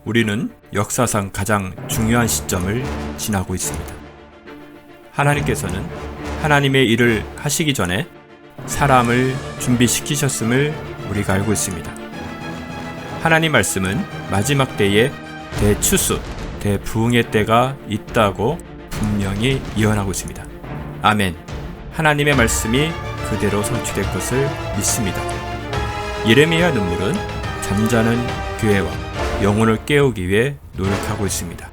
우리는 역사상 가장 중요한 시점을 지나고 있습니다. 하나님께서는 하나님의 일을 하시기 전에 사람을 준비시키셨음을 우리가 알고 있습니다. 하나님 말씀은 마지막 때에 대추수, 대부흥의 때가 있다고 분명히 예언하고 있습니다. 아멘. 하나님의 말씀이 그대로 성취될 것을 믿습니다. 예레미야 눈물은 잠자는 교회와 영혼을 깨우기 위해 노력하고 있습니다.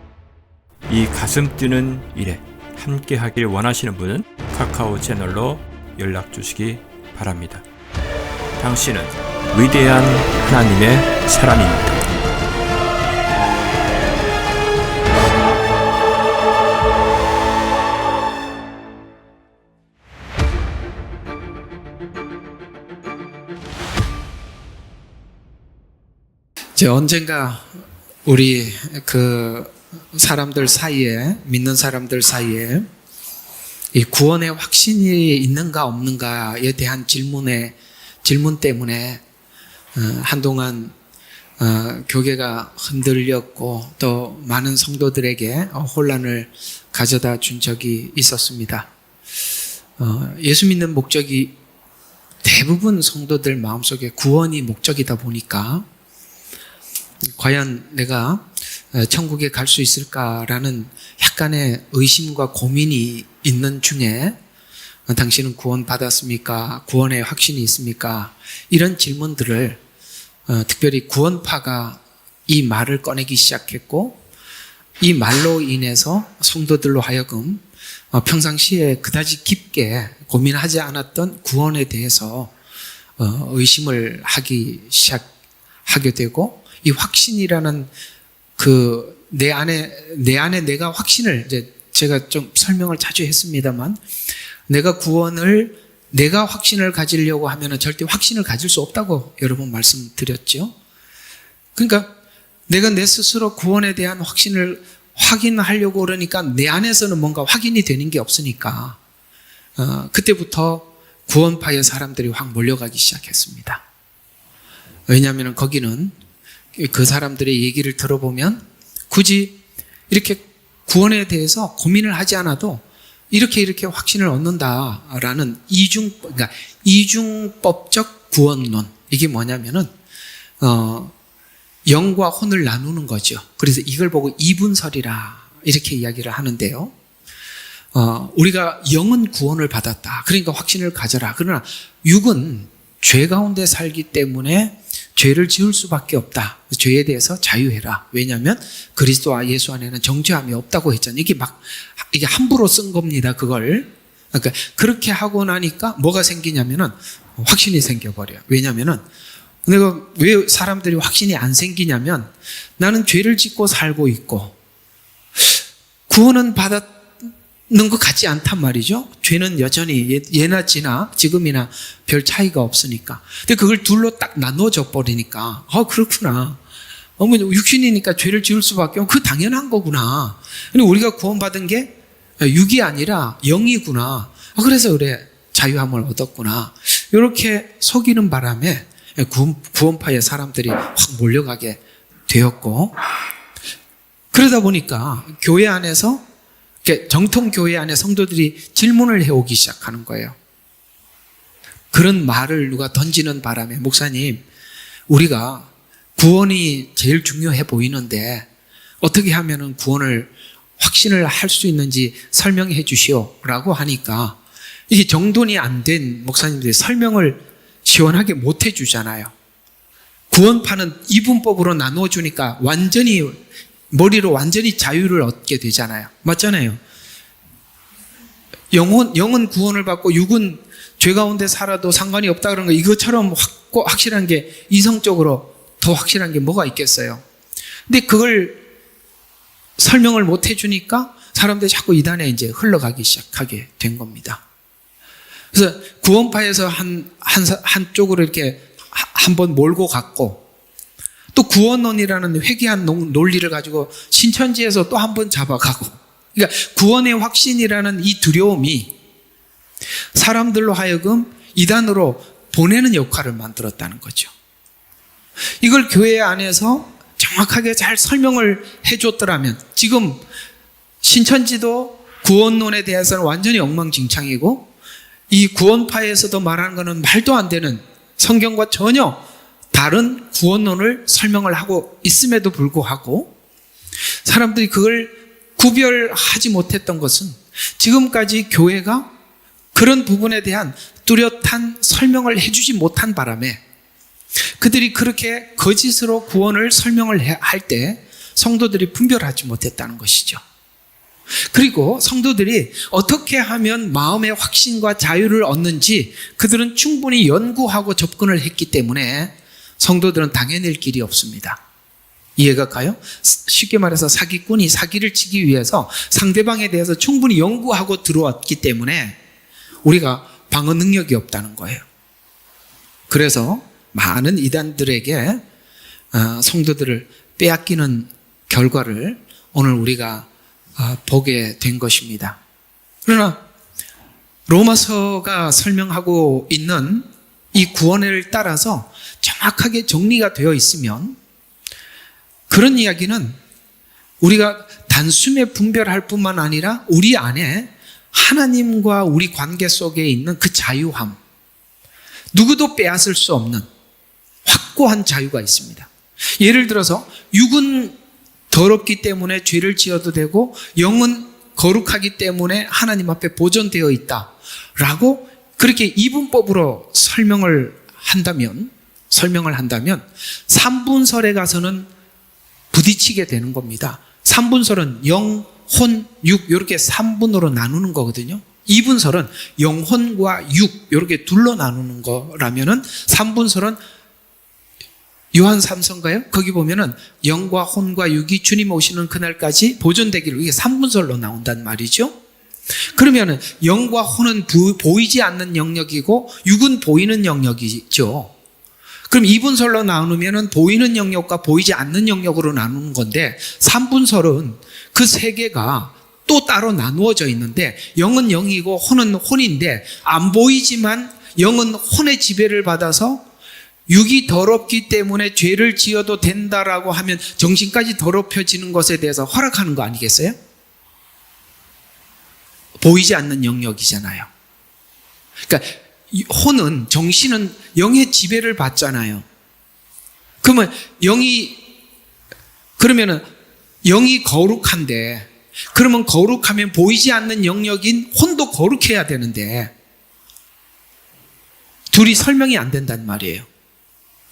이 가슴 뛰는 일에 함께 하길 원하시는 분은 카카오 채널로 연락 주시기 바랍니다. 당신은 위대한 하나님의 사람입니다. 언젠가 우리 사람들 사이에, 믿는 사람들 사이에 이 구원의 확신이 있는가 없는가에 대한 질문 때문에 한동안 교회가 흔들렸고 또 많은 성도들에게 혼란을 가져다 준 적이 있었습니다. 예수 믿는 목적이 대부분 성도들 마음속에 구원이 목적이다 보니까 과연 내가 천국에 갈 수 있을까라는 약간의 의심과 고민이 있는 중에 당신은 구원 받았습니까? 구원의 확신이 있습니까? 이런 질문들을 특별히 구원파가 이 말을 꺼내기 시작했고 이 말로 인해서 성도들로 하여금 평상시에 그다지 깊게 고민하지 않았던 구원에 대해서 의심을 하게 되고 이 확신이라는 내 안에 내가 확신을 이제 제가 좀 설명을 자주 했습니다만 내가 확신을 가지려고 하면은 절대 확신을 가질 수 없다고 여러 번 말씀드렸죠. 그러니까 내가 내 스스로 구원에 대한 확신을 확인하려고 그러니까 내 안에서는 뭔가 확인이 되는 게 없으니까 그때부터 구원파의 사람들이 확 몰려가기 시작했습니다. 왜냐하면 거기는 그 사람들의 얘기를 들어보면 굳이 이렇게 구원에 대해서 고민을 하지 않아도 이렇게 확신을 얻는다라는 이중법적 구원론. 이게 뭐냐면은 영과 혼을 나누는 거죠. 그래서 이걸 보고 이분설이라 이렇게 이야기를 하는데요. 우리가 영은 구원을 받았다. 그러니까 확신을 가져라. 그러나 육은 죄 가운데 살기 때문에 죄를 지을 수밖에 없다. 죄에 대해서 자유해라. 왜냐하면 그리스도와 예수 안에는 정죄함이 없다고 했잖아요. 이게 함부로 쓴 겁니다. 그걸. 그러니까 그렇게 하고 나니까 뭐가 생기냐면은 확신이 생겨버려요. 왜냐하면은 내가 왜 사람들이 확신이 안 생기냐면 나는 죄를 짓고 살고 있고 구원은 받았는 것 같지 않단 말이죠. 죄는 여전히 예나 지금이나 별 차이가 없으니까. 근데 그걸 둘로 딱 나눠져 버리니까 그렇구나. 육신이니까 죄를 지을 수밖에 없고 그 당연한 거구나. 근데 우리가 구원받은 게 육이 아니라 영이구나. 그래서 그래 자유함을 얻었구나. 이렇게 속이는 바람에 구원파의 사람들이 확 몰려가게 되었고 그러다 보니까 교회 안에서 정통 교회 안에 성도들이 질문을 해오기 시작하는 거예요. 그런 말을 누가 던지는 바람에 목사님, 우리가 구원이 제일 중요해 보이는데 어떻게 하면 구원을 확신을 할 수 있는지 설명해 주시오라고 하니까 이게 정돈이 안 된 목사님들이 설명을 시원하게 못 해주잖아요. 구원파는 이분법으로 나누어주니까 머리로 완전히 자유를 얻게 되잖아요. 맞잖아요. 영은 구원을 받고 육은 죄 가운데 살아도 상관이 없다 그런 거 이것처럼 확실한 게 이성적으로 더 확실한 게 뭐가 있겠어요. 근데 그걸 설명을 못 해주니까 사람들이 자꾸 이단에 이제 흘러가기 시작하게 된 겁니다. 그래서 구원파에서 한쪽으로 이렇게 한번 몰고 갔고 또 구원론이라는 회귀한 논리를 가지고 신천지에서 또 한 번 잡아가고 그러니까 구원의 확신이라는 이 두려움이 사람들로 하여금 이단으로 보내는 역할을 만들었다는 거죠. 이걸 교회 안에서 정확하게 잘 설명을 해줬더라면 지금 신천지도 구원론에 대해서는 완전히 엉망진창이고 이 구원파에서도 말하는 것은 말도 안 되는 성경과 전혀 다른 구원론을 설명을 하고 있음에도 불구하고 사람들이 그걸 구별하지 못했던 것은 지금까지 교회가 그런 부분에 대한 뚜렷한 설명을 해주지 못한 바람에 그들이 그렇게 거짓으로 구원을 설명을 할 때 성도들이 분별하지 못했다는 것이죠. 그리고 성도들이 어떻게 하면 마음의 확신과 자유를 얻는지 그들은 충분히 연구하고 접근을 했기 때문에 성도들은 당해낼 길이 없습니다. 이해가 가요? 쉽게 말해서 사기꾼이 사기를 치기 위해서 상대방에 대해서 충분히 연구하고 들어왔기 때문에 우리가 방어 능력이 없다는 거예요. 그래서 많은 이단들에게 성도들을 빼앗기는 결과를 오늘 우리가 보게 된 것입니다. 그러나 로마서가 설명하고 있는 이 구원을 따라서 정확하게 정리가 되어 있으면 그런 이야기는 우리가 단숨에 분별할 뿐만 아니라 우리 안에 하나님과 우리 관계 속에 있는 그 자유함, 누구도 빼앗을 수 없는 확고한 자유가 있습니다. 예를 들어서 육은 더럽기 때문에 죄를 지어도 되고 영은 거룩하기 때문에 하나님 앞에 보존되어 있다라고 그렇게 이분법으로 설명을 한다면 삼분설에 가서는 부딪히게 되는 겁니다. 삼분설은 영, 혼, 육 이렇게 3분으로 나누는 거거든요. 이분설은 영혼과 육 이렇게 둘로 나누는 거라면은 삼분설은 요한 3서인가요? 거기 보면은 영과 혼과 육이 주님 오시는 그날까지 보존되기를 이게 3분설로 나온단 말이죠. 그러면은 영과 혼은 보이지 않는 영역이고 육은 보이는 영역이죠. 그럼 2분설로 나누면은 보이는 영역과 보이지 않는 영역으로 나누는 건데 3분설은 그 세 개가 또 따로 나누어져 있는데 영은 영이고 혼은 혼인데 안 보이지만 영은 혼의 지배를 받아서 육이 더럽기 때문에 죄를 지어도 된다라고 하면 정신까지 더럽혀지는 것에 대해서 허락하는 거 아니겠어요? 보이지 않는 영역이잖아요. 그러니까 혼은, 정신은 영의 지배를 받잖아요. 그러면 영이 거룩한데, 그러면 거룩하면 보이지 않는 영역인 혼도 거룩해야 되는데 둘이 설명이 안 된단 말이에요.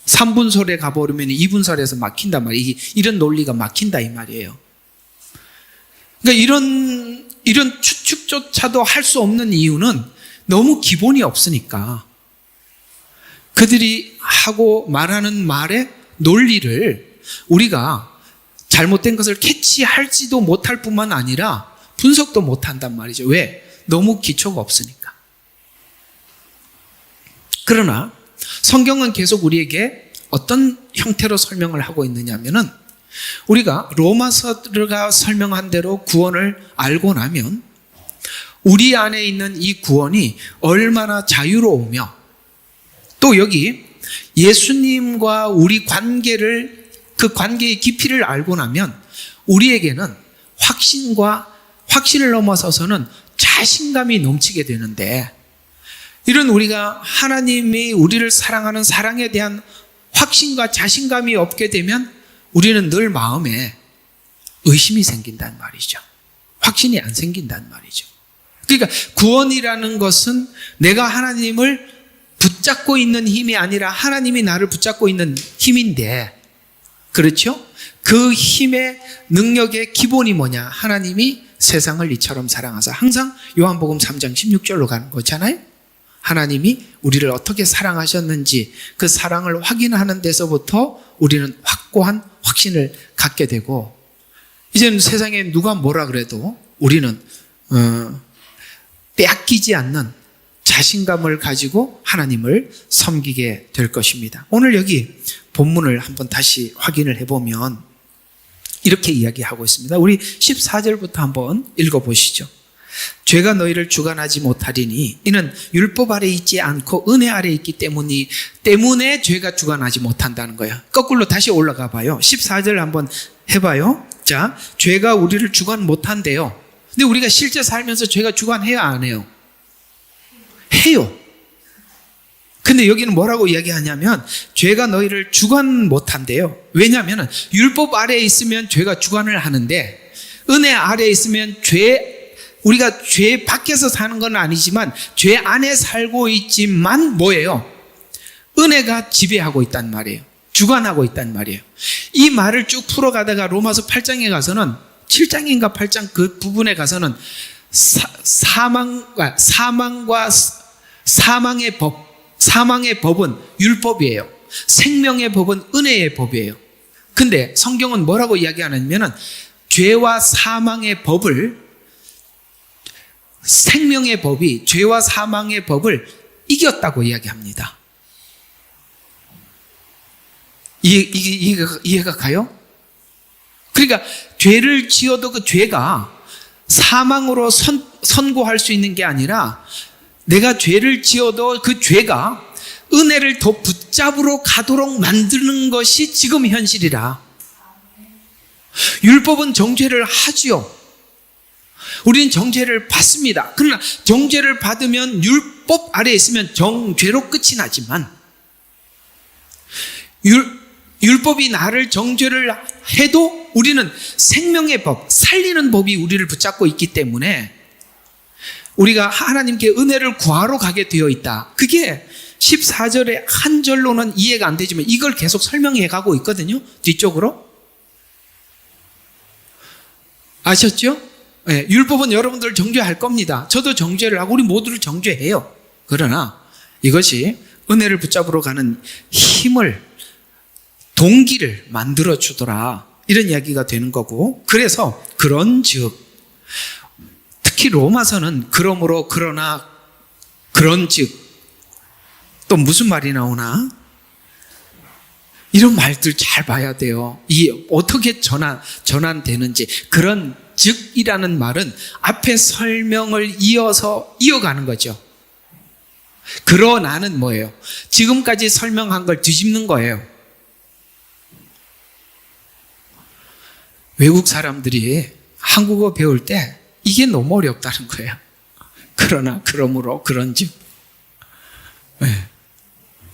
3분설에 가버리면 2분설에서 막힌단 말이에요. 이런 논리가 막힌다 이 말이에요. 그러니까 이런 추측조차도 할 수 없는 이유는 너무 기본이 없으니까 그들이 하고 말하는 말의 논리를 우리가 잘못된 것을 캐치할지도 못할 뿐만 아니라 분석도 못한단 말이죠. 왜? 너무 기초가 없으니까. 그러나 성경은 계속 우리에게 어떤 형태로 설명을 하고 있느냐면은 우리가 로마서가 설명한 대로 구원을 알고 나면 우리 안에 있는 이 구원이 얼마나 자유로우며 또 여기 예수님과 우리 관계를 그 관계의 깊이를 알고 나면 우리에게는 확신을 넘어서서는 자신감이 넘치게 되는데 이런 우리가 하나님이 우리를 사랑하는 사랑에 대한 확신과 자신감이 없게 되면 우리는 늘 마음에 의심이 생긴단 말이죠. 확신이 안 생긴단 말이죠. 그러니까 구원이라는 것은 내가 하나님을 붙잡고 있는 힘이 아니라 하나님이 나를 붙잡고 있는 힘인데 그렇죠? 그 힘의 능력의 기본이 뭐냐? 하나님이 세상을 이처럼 사랑하사 항상 요한복음 3장 16절로 가는 거잖아요. 하나님이 우리를 어떻게 사랑하셨는지 그 사랑을 확인하는 데서부터 우리는 확고한 확신을 갖게 되고 이제는 세상에 누가 뭐라 그래도 우리는 빼앗기지 않는 자신감을 가지고 하나님을 섬기게 될 것입니다. 오늘 여기 본문을 한번 다시 확인을 해보면 이렇게 이야기하고 있습니다. 우리 14절부터 한번 읽어보시죠. 죄가 너희를 주관하지 못하리니 이는 율법 아래 있지 않고 은혜 아래 있기 때문에 죄가 주관하지 못한다는 거예요. 거꾸로 다시 올라가 봐요. 14절 한번 해봐요. 자, 죄가 우리를 주관 못한대요. 근데 우리가 실제 살면서 죄가 주관해요, 안 해요? 해요. 근데 여기는 뭐라고 이야기하냐면 죄가 너희를 주관 못한대요. 왜냐하면 율법 아래에 있으면 죄가 주관을 하는데 은혜 아래에 있으면 우리가 죄 밖에서 사는 건 아니지만 죄 안에 살고 있지만 뭐예요? 은혜가 지배하고 있단 말이에요. 주관하고 있단 말이에요. 이 말을 쭉 풀어가다가 로마서 8장에 가서는 7장인가 8장 그 부분에 가서는 사망과 사망의 법은 율법이에요. 생명의 법은 은혜의 법이에요. 근데 성경은 뭐라고 이야기하냐면은 죄와 사망의 법을 생명의 법이 죄와 사망의 법을 이겼다고 이야기합니다. 이해가 가요? 그러니까 죄를 지어도 그 죄가 사망으로 선고할 수 있는 게 아니라 내가 죄를 지어도 그 죄가 은혜를 더 붙잡으러 가도록 만드는 것이 지금 현실이라. 율법은 정죄를 하지요. 우리는 정죄를 받습니다. 그러나 정죄를 받으면 율법 아래에 있으면 정죄로 끝이 나지만 율법이 나를 정죄를 해도 우리는 생명의 법, 살리는 법이 우리를 붙잡고 있기 때문에 우리가 하나님께 은혜를 구하러 가게 되어 있다. 그게 14절의 한 절로는 이해가 안 되지만 이걸 계속 설명해 가고 있거든요. 뒤쪽으로. 아셨죠? 네, 율법은 여러분들 정죄할 겁니다. 저도 정죄를 하고 우리 모두를 정죄해요. 그러나 이것이 은혜를 붙잡으러 가는 힘을, 동기를 만들어 주더라. 이런 이야기가 되는 거고, 그래서 그런즉, 특히 로마서는 그러므로 그러나 그런즉 또 무슨 말이 나오나? 이런 말들 잘 봐야 돼요. 이게 어떻게 전환되는지. 그런 즉이라는 말은 앞에 설명을 이어가는 거죠. 그러나는 뭐예요? 지금까지 설명한 걸 뒤집는 거예요. 외국 사람들이 한국어 배울 때 이게 너무 어렵다는 거예요. 그러나, 그러므로, 그런즉. 네.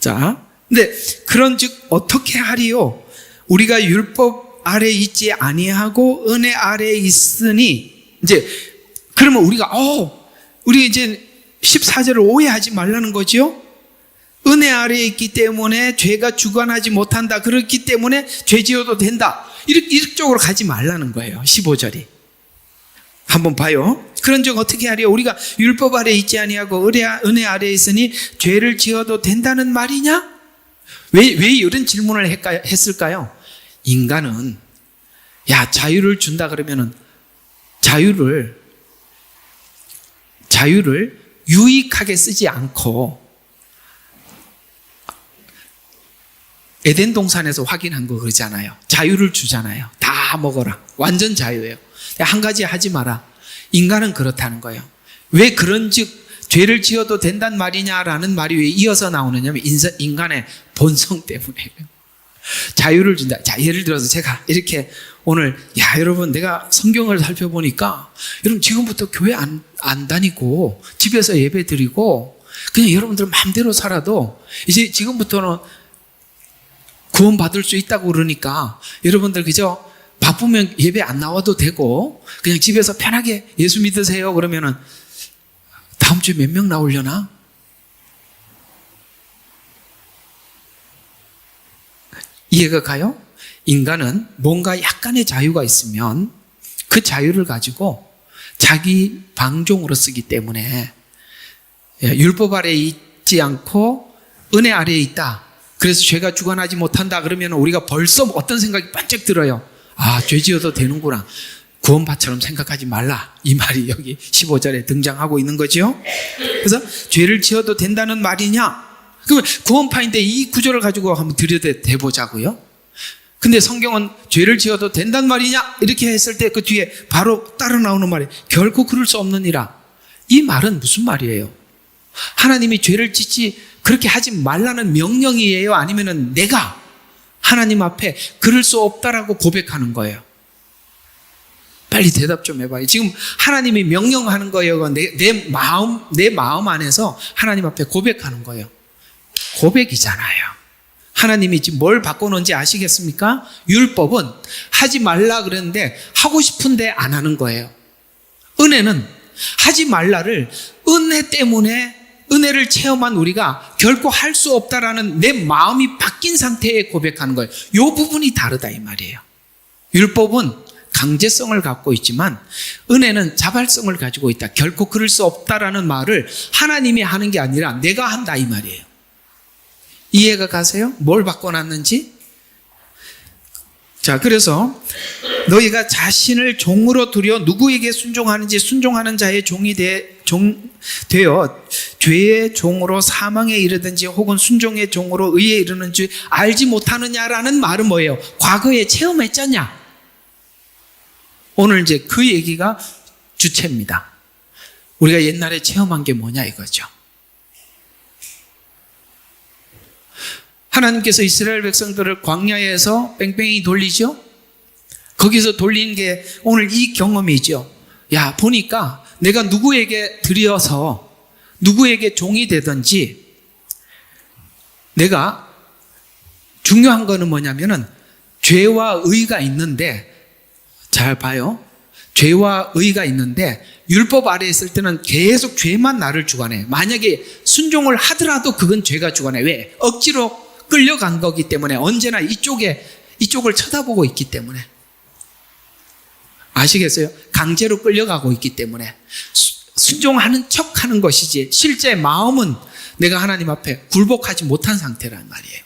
자, 근데 그런즉 어떻게 하리요? 우리가 율법 아래 있지 아니하고 은혜 아래 있으니, 이제 그러면 우리 이제 14절을 오해하지 말라는 거죠. 은혜 아래에 있기 때문에 죄가 주관하지 못한다. 그렇기 때문에 죄 지어도 된다. 이쪽으로 가지 말라는 거예요. 15절이. 한번 봐요. 그런즉 어떻게 하리요? 우리가 율법 아래에 있지 아니하고 은혜 아래에 있으니 죄를 지어도 된다는 말이냐? 왜 이런 질문을 했을까요? 인간은 자유를 준다 그러면은 자유를 유익하게 쓰지 않고 에덴 동산에서 확인한 거 그러잖아요. 자유를 주잖아요. 다 먹어라. 완전 자유예요. 한 가지 하지 마라. 인간은 그렇다는 거예요. 왜 그런즉 죄를 지어도 된단 말이냐라는 말이 왜 이어서 나오느냐면 인간의 본성 때문에요. 자유를 준다. 자, 예를 들어서 제가 이렇게 오늘 여러분 내가 성경을 살펴보니까 여러분 지금부터 교회 안 다니고 집에서 예배 드리고 그냥 여러분들 마음대로 살아도 이제 지금부터는 구원 받을 수 있다고 그러니까 여러분들 그저 바쁘면 예배 안 나와도 되고 그냥 집에서 편하게 예수 믿으세요 그러면은 다음 주에 몇 명 나오려나? 이해가 가요? 인간은 뭔가 약간의 자유가 있으면 그 자유를 가지고 자기 방종으로 쓰기 때문에 율법 아래에 있지 않고 은혜 아래에 있다. 그래서 죄가 주관하지 못한다 그러면 우리가 벌써 어떤 생각이 반짝 들어요. 죄 지어도 되는구나. 구원파처럼 생각하지 말라. 이 말이 여기 15절에 등장하고 있는 거죠. 그래서 죄를 지어도 된다는 말이냐? 그러면 구원파인데 이 구절을 가지고 한번 들여다보자고요. 근데 성경은 죄를 지어도 된단 말이냐? 이렇게 했을 때 그 뒤에 바로 따라 나오는 말이 결코 그럴 수 없느니라. 이 말은 무슨 말이에요? 하나님이 죄를 짓지 그렇게 하지 말라는 명령이에요? 아니면은 내가 하나님 앞에 그럴 수 없다라고 고백하는 거예요? 빨리 대답 좀 해봐요. 지금 하나님이 명령하는 거예요? 내 마음 안에서 하나님 앞에 고백하는 거예요? 고백이잖아요. 하나님이 지금 뭘 바꿔놓은지 아시겠습니까? 율법은 하지 말라 그랬는데 하고 싶은데 안 하는 거예요. 은혜는 하지 말라를 은혜 때문에 은혜를 체험한 우리가 결코 할 수 없다라는 내 마음이 바뀐 상태에 고백하는 거예요. 이 부분이 다르다 이 말이에요. 율법은 강제성을 갖고 있지만 은혜는 자발성을 가지고 있다. 결코 그럴 수 없다라는 말을 하나님이 하는 게 아니라 내가 한다 이 말이에요. 이해가 가세요? 뭘 바꿔놨는지? 자, 그래서 너희가 자신을 종으로 두려 누구에게 순종하는지 순종하는 자의 종이 되어 죄의 종으로 사망에 이르든지 혹은 순종의 종으로 의에 이르는지 알지 못하느냐라는 말은 뭐예요? 과거에 체험했잖냐? 오늘 이제 그 얘기가 주체입니다. 우리가 옛날에 체험한 게 뭐냐 이거죠. 하나님께서 이스라엘 백성들을 광야에서 뺑뺑이 돌리죠. 거기서 돌린 게 오늘 이 경험이죠. 야, 보니까 내가 누구에게 드려서 누구에게 종이 되든지 내가 중요한 거는 뭐냐면은 죄와 의가 있는데 잘 봐요. 죄와 의가 있는데 율법 아래에 있을 때는 계속 죄만 나를 주관해. 만약에 순종을 하더라도 그건 죄가 주관해. 왜? 억지로 끌려간 거기 때문에 언제나 이쪽을 쳐다보고 있기 때문에. 아시겠어요? 강제로 끌려가고 있기 때문에 순종하는 척 하는 것이지 실제 마음은 내가 하나님 앞에 굴복하지 못한 상태란 말이에요.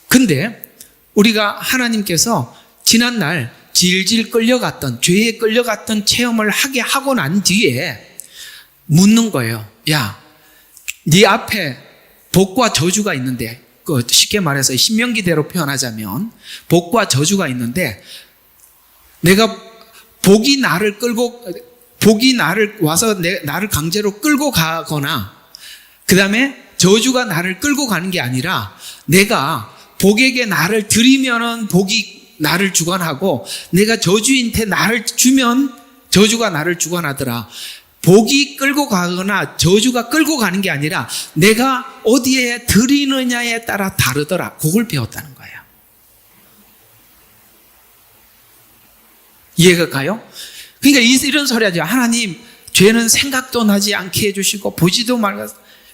근데 우리가 하나님께서 지난날 질질 끌려갔던 죄에 끌려갔던 체험을 하게 하고 난 뒤에 묻는 거예요. 야, 네 앞에 복과 저주가 있는데 쉽게 말해서 신명기대로 표현하자면 복과 저주가 있는데 내가 복이 나를 와서 나를 강제로 끌고 가거나 그 다음에 저주가 나를 끌고 가는 게 아니라 내가 복에게 나를 드리면은 복이 나를 주관하고 내가 저주인한테 나를 주면 저주가 나를 주관하더라. 복이 끌고 가거나 저주가 끌고 가는 게 아니라 내가 어디에 드리느냐에 따라 다르더라. 그걸 배웠다는 거예요. 이해가 가요? 그러니까 이런 소리 하죠. 하나님, 죄는 생각도 나지 않게 해주시고 보지도 말고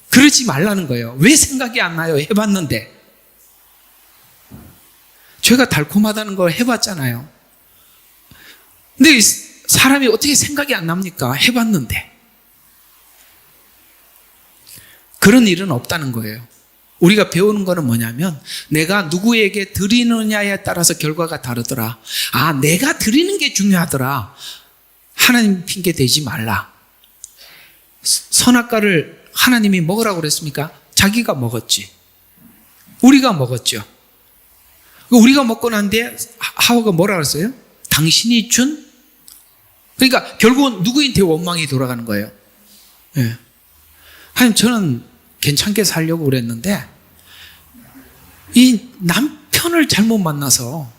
그러지 말라는 거예요. 왜 생각이 안 나요? 해봤는데. 죄가 달콤하다는 걸 해봤잖아요. 근데 사람이 어떻게 생각이 안 납니까? 해봤는데. 그런 일은 없다는 거예요. 우리가 배우는 거는 뭐냐면 내가 누구에게 드리느냐에 따라서 결과가 다르더라. 아, 내가 드리는 게 중요하더라. 하나님 핑계 대지 말라. 선악과를 하나님이 먹으라고 그랬습니까? 자기가 먹었지. 우리가 먹었죠. 우리가 먹고 난 뒤에 하와가 뭐라 그랬어요? 당신이 준? 그러니까 결국은 누구한테 원망이 돌아가는 거예요. 예. 하나님, 저는 괜찮게 살려고 그랬는데 이 남편을 잘못 만나서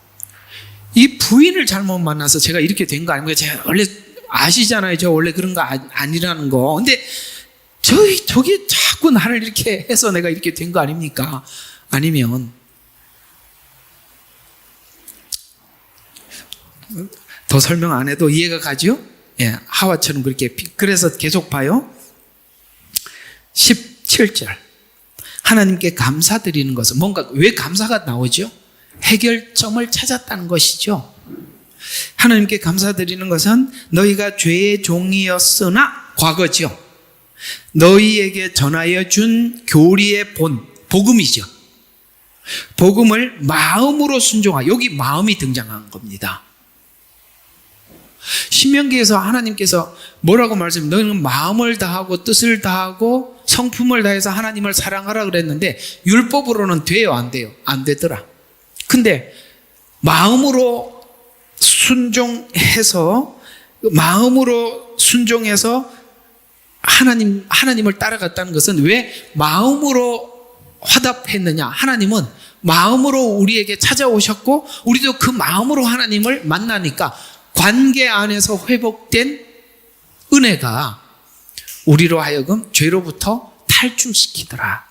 이 부인을 잘못 만나서 제가 이렇게 된 거 아닙니까? 제가 원래 아시잖아요. 저 원래 그런 거 아니라는 거. 근데 저기 자꾸 나를 이렇게 해서 내가 이렇게 된 거 아닙니까? 아니면 더 설명 안 해도 이해가 가죠? 예, 하와처럼 그렇게. 그래서 계속 봐요. 17절. 하나님께 감사드리는 것은 뭔가, 왜 감사가 나오죠? 해결점을 찾았다는 것이죠. 하나님께 감사드리는 것은 너희가 죄의 종이었으나, 과거죠. 너희에게 전하여 준 교리의 복음이죠. 복음을 마음으로 순종하. 여기 마음이 등장한 겁니다. 신명기에서 하나님께서 뭐라고 말씀해? 너는 마음을 다하고 뜻을 다하고 성품을 다해서 하나님을 사랑하라 그랬는데 율법으로는 돼요, 안 돼요? 안 되더라. 근데 마음으로 순종해서 하나님을 따라갔다는 것은 왜 마음으로 화답했느냐? 하나님은 마음으로 우리에게 찾아오셨고 우리도 그 마음으로 하나님을 만나니까 관계 안에서 회복된 은혜가 우리로 하여금 죄로부터 탈출시키더라.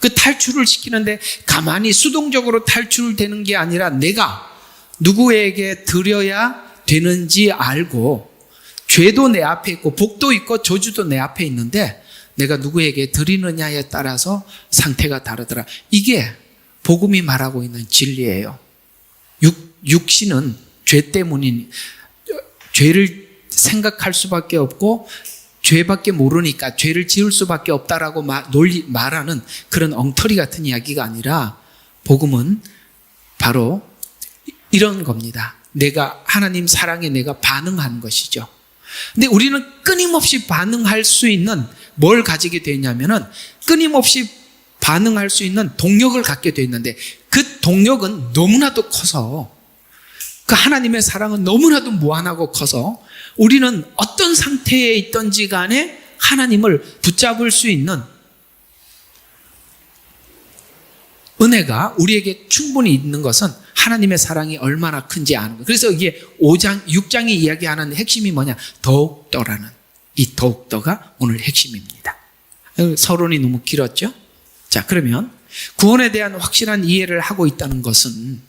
그 탈출을 시키는데 가만히 수동적으로 탈출되는 게 아니라 내가 누구에게 드려야 되는지 알고 죄도 내 앞에 있고 복도 있고 저주도 내 앞에 있는데 내가 누구에게 드리느냐에 따라서 상태가 다르더라. 이게 복음이 말하고 있는 진리예요. 육신은 죄 때문인, 죄를 생각할 수밖에 없고 죄밖에 모르니까 죄를 지을 수밖에 없다라고 말하는 그런 엉터리 같은 이야기가 아니라 복음은 바로 이런 겁니다. 내가 하나님 사랑에 내가 반응하는 것이죠. 근데 우리는 끊임없이 반응할 수 있는 뭘 가지게 되냐면은 끊임없이 반응할 수 있는 동력을 갖게 되었는데 그 동력은 너무나도 커서 그 하나님의 사랑은 너무나도 무한하고 커서 우리는 어떤 상태에 있든지 간에 하나님을 붙잡을 수 있는 은혜가 우리에게 충분히 있는 것은 하나님의 사랑이 얼마나 큰지 아는 거예요. 그래서 이게 5장, 6장이 이야기하는 핵심이 뭐냐? 더욱더라는 이 더욱더가 오늘 핵심입니다. 서론이 너무 길었죠? 자, 그러면 구원에 대한 확실한 이해를 하고 있다는 것은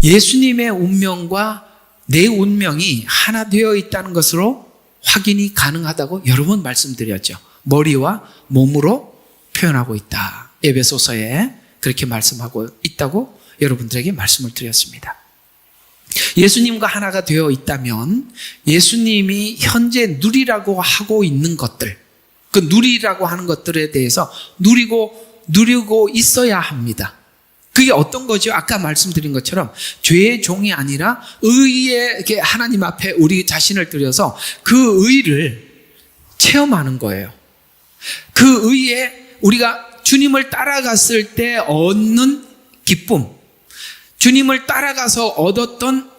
예수님의 운명과 내 운명이 하나 되어 있다는 것으로 확인이 가능하다고 여러 번 말씀드렸죠. 머리와 몸으로 표현하고 있다. 에베소서에 그렇게 말씀하고 있다고 여러분들에게 말씀을 드렸습니다. 예수님과 하나가 되어 있다면 예수님이 현재 누리라고 하고 있는 것들, 그 누리라고 하는 것들에 대해서 누리고 있어야 합니다. 그게 어떤 거죠? 아까 말씀드린 것처럼 죄의 종이 아니라 의의 하나님 앞에 우리 자신을 들여서 그 의를 체험하는 거예요. 그 의에 우리가 주님을 따라갔을 때 얻는 기쁨, 주님을 따라가서 얻었던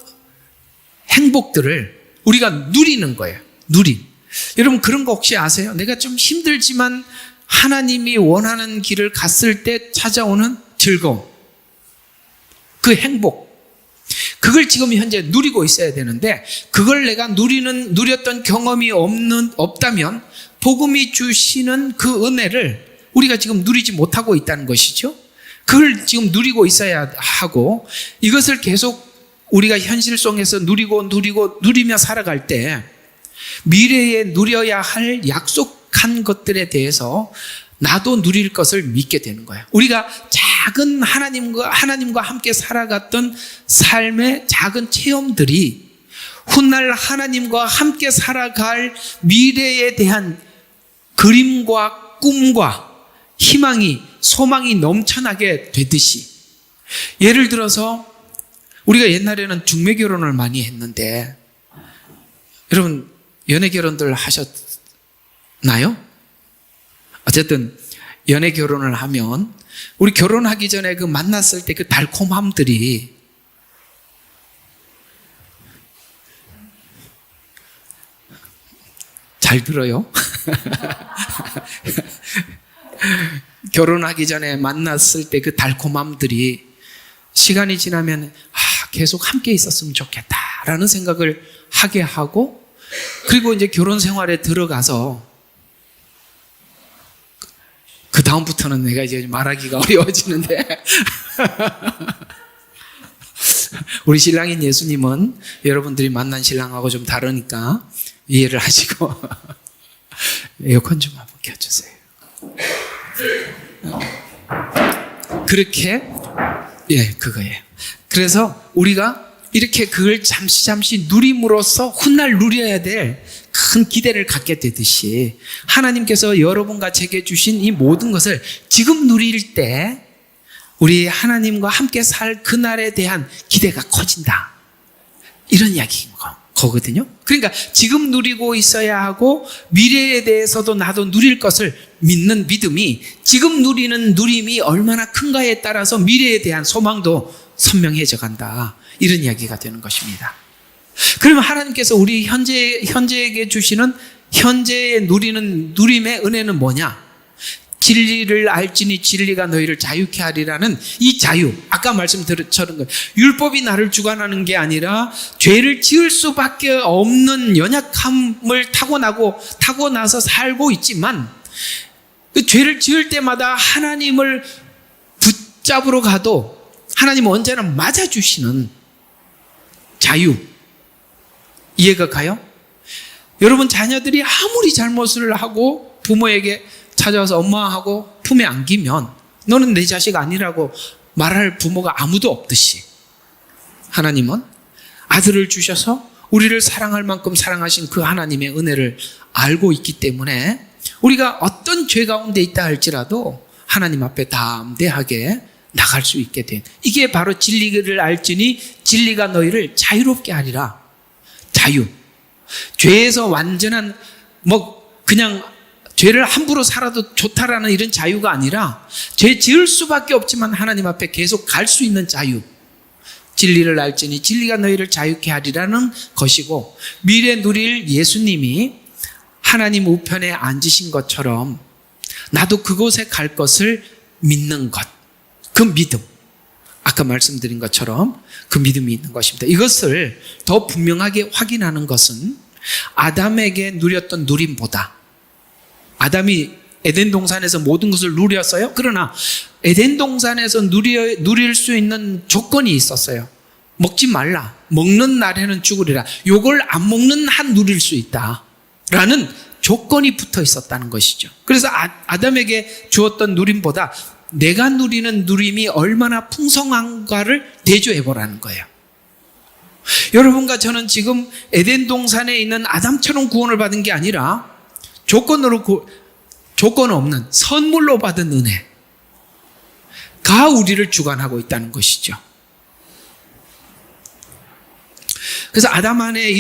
행복들을 우리가 누리는 거예요. 여러분 그런 거 혹시 아세요? 내가 좀 힘들지만 하나님이 원하는 길을 갔을 때 찾아오는 즐거움, 그 행복, 그걸 지금 현재 누리고 있어야 되는데 그걸 내가 누렸던 경험이 없다면 복음이 주시는 그 은혜를 우리가 지금 누리지 못하고 있다는 것이죠. 그걸 지금 누리고 있어야 하고 이것을 계속 우리가 현실 속에서 누리며 살아갈 때 미래에 누려야 할 약속한 것들에 대해서 나도 누릴 것을 믿게 되는 거예요. 우리가 작은 하나님과 함께 살아갔던 삶의 작은 체험들이 훗날 하나님과 함께 살아갈 미래에 대한 그림과 꿈과 희망이, 소망이 넘쳐나게 되듯이, 예를 들어서 우리가 옛날에는 중매 결혼을 많이 했는데 여러분 연애 결혼들 하셨나요? 어쨌든 연애 결혼을 하면 우리 결혼하기 전에 그 만났을 때 그 달콤함들이 잘 들어요? 결혼하기 전에 만났을 때 그 달콤함들이 시간이 지나면 계속 함께 있었으면 좋겠다라는 생각을 하게 하고, 그리고 이제 결혼 생활에 들어가서 그 다음부터는 내가 이제 말하기가 어려워지는데 우리 신랑인 예수님은 여러분들이 만난 신랑하고 좀 다르니까 이해를 하시고 에어컨 좀 한번 켜주세요. 그렇게 그거예요. 그래서 우리가 이렇게 그걸 잠시 누림으로써 훗날 누려야 될 큰 기대를 갖게 되듯이 하나님께서 여러분과 제게 주신 이 모든 것을 지금 누릴 때 우리 하나님과 함께 살 그날에 대한 기대가 커진다. 이런 이야기인 거. 거거든요. 그러니까 지금 누리고 있어야 하고 미래에 대해서도 나도 누릴 것을 믿는 믿음이 지금 누리는 누림이 얼마나 큰가에 따라서 미래에 대한 소망도 선명해져 간다. 이런 이야기가 되는 것입니다. 그러면 하나님께서 우리 현재에게 주시는 현재에 누리는 누림의 은혜는 뭐냐? 진리를 알지니 진리가 너희를 자유케 하리라는 이 자유, 아까 말씀드렸던 것, 율법이 나를 주관하는 게 아니라 죄를 지을 수밖에 없는 연약함을 타고나서 살고 있지만 그 죄를 지을 때마다 하나님을 붙잡으러 가도 하나님은 언제나 맞아주시는 자유, 이해가 가요? 여러분, 자녀들이 아무리 잘못을 하고 부모에게 찾아와서 엄마하고 품에 안기면 너는 내 자식 아니라고 말할 부모가 아무도 없듯이 하나님은 아들을 주셔서 우리를 사랑할 만큼 사랑하신 그 하나님의 은혜를 알고 있기 때문에 우리가 어떤 죄 가운데 있다 할지라도 하나님 앞에 담대하게 나갈 수 있게 된, 이게 바로 진리를 알지니 진리가 너희를 자유롭게 하리라. 자유. 죄에서 완전한 그냥 죄를 함부로 살아도 좋다라는 이런 자유가 아니라 죄 지을 수밖에 없지만 하나님 앞에 계속 갈 수 있는 자유. 진리를 알지니 진리가 너희를 자유케 하리라는 것이고, 미래 누릴 예수님이 하나님 우편에 앉으신 것처럼 나도 그곳에 갈 것을 믿는 것, 그 믿음, 아까 말씀드린 것처럼 그 믿음이 있는 것입니다. 이것을 더 분명하게 확인하는 것은 아담에게 누렸던 누림보다, 아담이 에덴 동산에서 모든 것을 누렸어요. 그러나 에덴 동산에서 누릴 수 있는 조건이 있었어요. 먹지 말라. 먹는 날에는 죽으리라. 요걸 안 먹는 한 누릴 수 있다. 라는 조건이 붙어 있었다는 것이죠. 그래서 아담에게 주었던 누림보다 내가 누리는 누림이 얼마나 풍성한가를 대조해 보라는 거예요. 여러분과 저는 지금 에덴 동산에 있는 아담처럼 구원을 받은 게 아니라 조건 없는 선물로 받은 은혜가 우리를 주관하고 있다는 것이죠. 그래서 아담 안에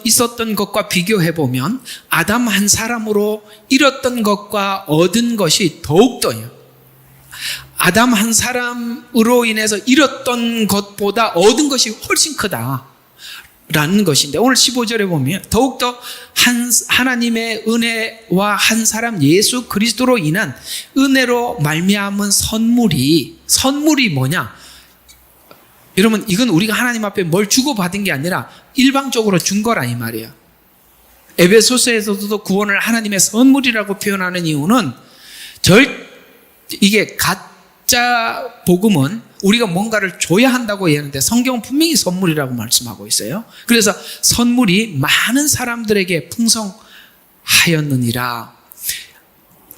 있었던 것과 비교해보면 아담 한 사람으로 잃었던 것과 얻은 것이 더욱더요. 아담 한 사람으로 인해서 잃었던 것보다 얻은 것이 훨씬 크다라는 것인데, 오늘 15절에 보면 더욱더 하나님의 은혜와 한 사람 예수 그리스도로 인한 은혜로 말미암은 선물이 뭐냐? 여러분, 이건 우리가 하나님 앞에 뭘 주고받은 게 아니라 일방적으로 준 거라 이 말이에요. 에베소서에서도 구원을 하나님의 선물이라고 표현하는 이유는 이게 가짜 복음은 우리가 뭔가를 줘야 한다고 얘기하는데 성경은 분명히 선물이라고 말씀하고 있어요. 그래서 선물이 많은 사람들에게 풍성하였느니라.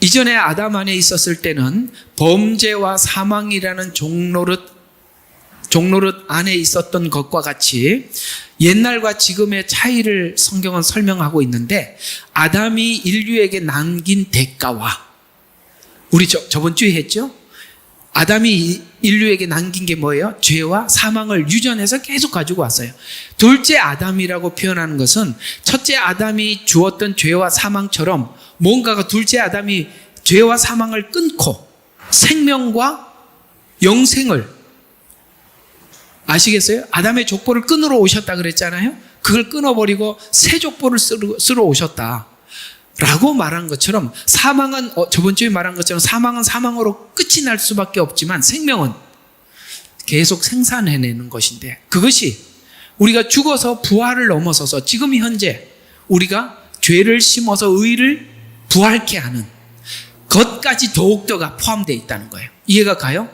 이전에 아담 안에 있었을 때는 범죄와 사망이라는 종노릇 안에 있었던 것과 같이 옛날과 지금의 차이를 성경은 설명하고 있는데, 아담이 인류에게 남긴 대가와, 우리 저번 주에 했죠? 아담이 인류에게 남긴 게 뭐예요? 죄와 사망을 유전해서 계속 가지고 왔어요. 둘째 아담이라고 표현하는 것은 첫째 아담이 주었던 죄와 사망처럼 뭔가가 둘째 아담이 죄와 사망을 끊고 생명과 영생을, 아시겠어요? 아담의 족보를 끊으러 오셨다 그랬잖아요. 그걸 끊어버리고 새 족보를 쓰러 오셨다 라고 말한 것처럼, 사망은 저번 주에 말한 것처럼 사망은 사망으로 끝이 날 수밖에 없지만 생명은 계속 생산해내는 것인데, 그것이 우리가 죽어서 부활을 넘어서서 지금 현재 우리가 죄를 심어서 의를 부활케 하는 것까지 더욱더가 포함되어 있다는 거예요. 이해가 가요?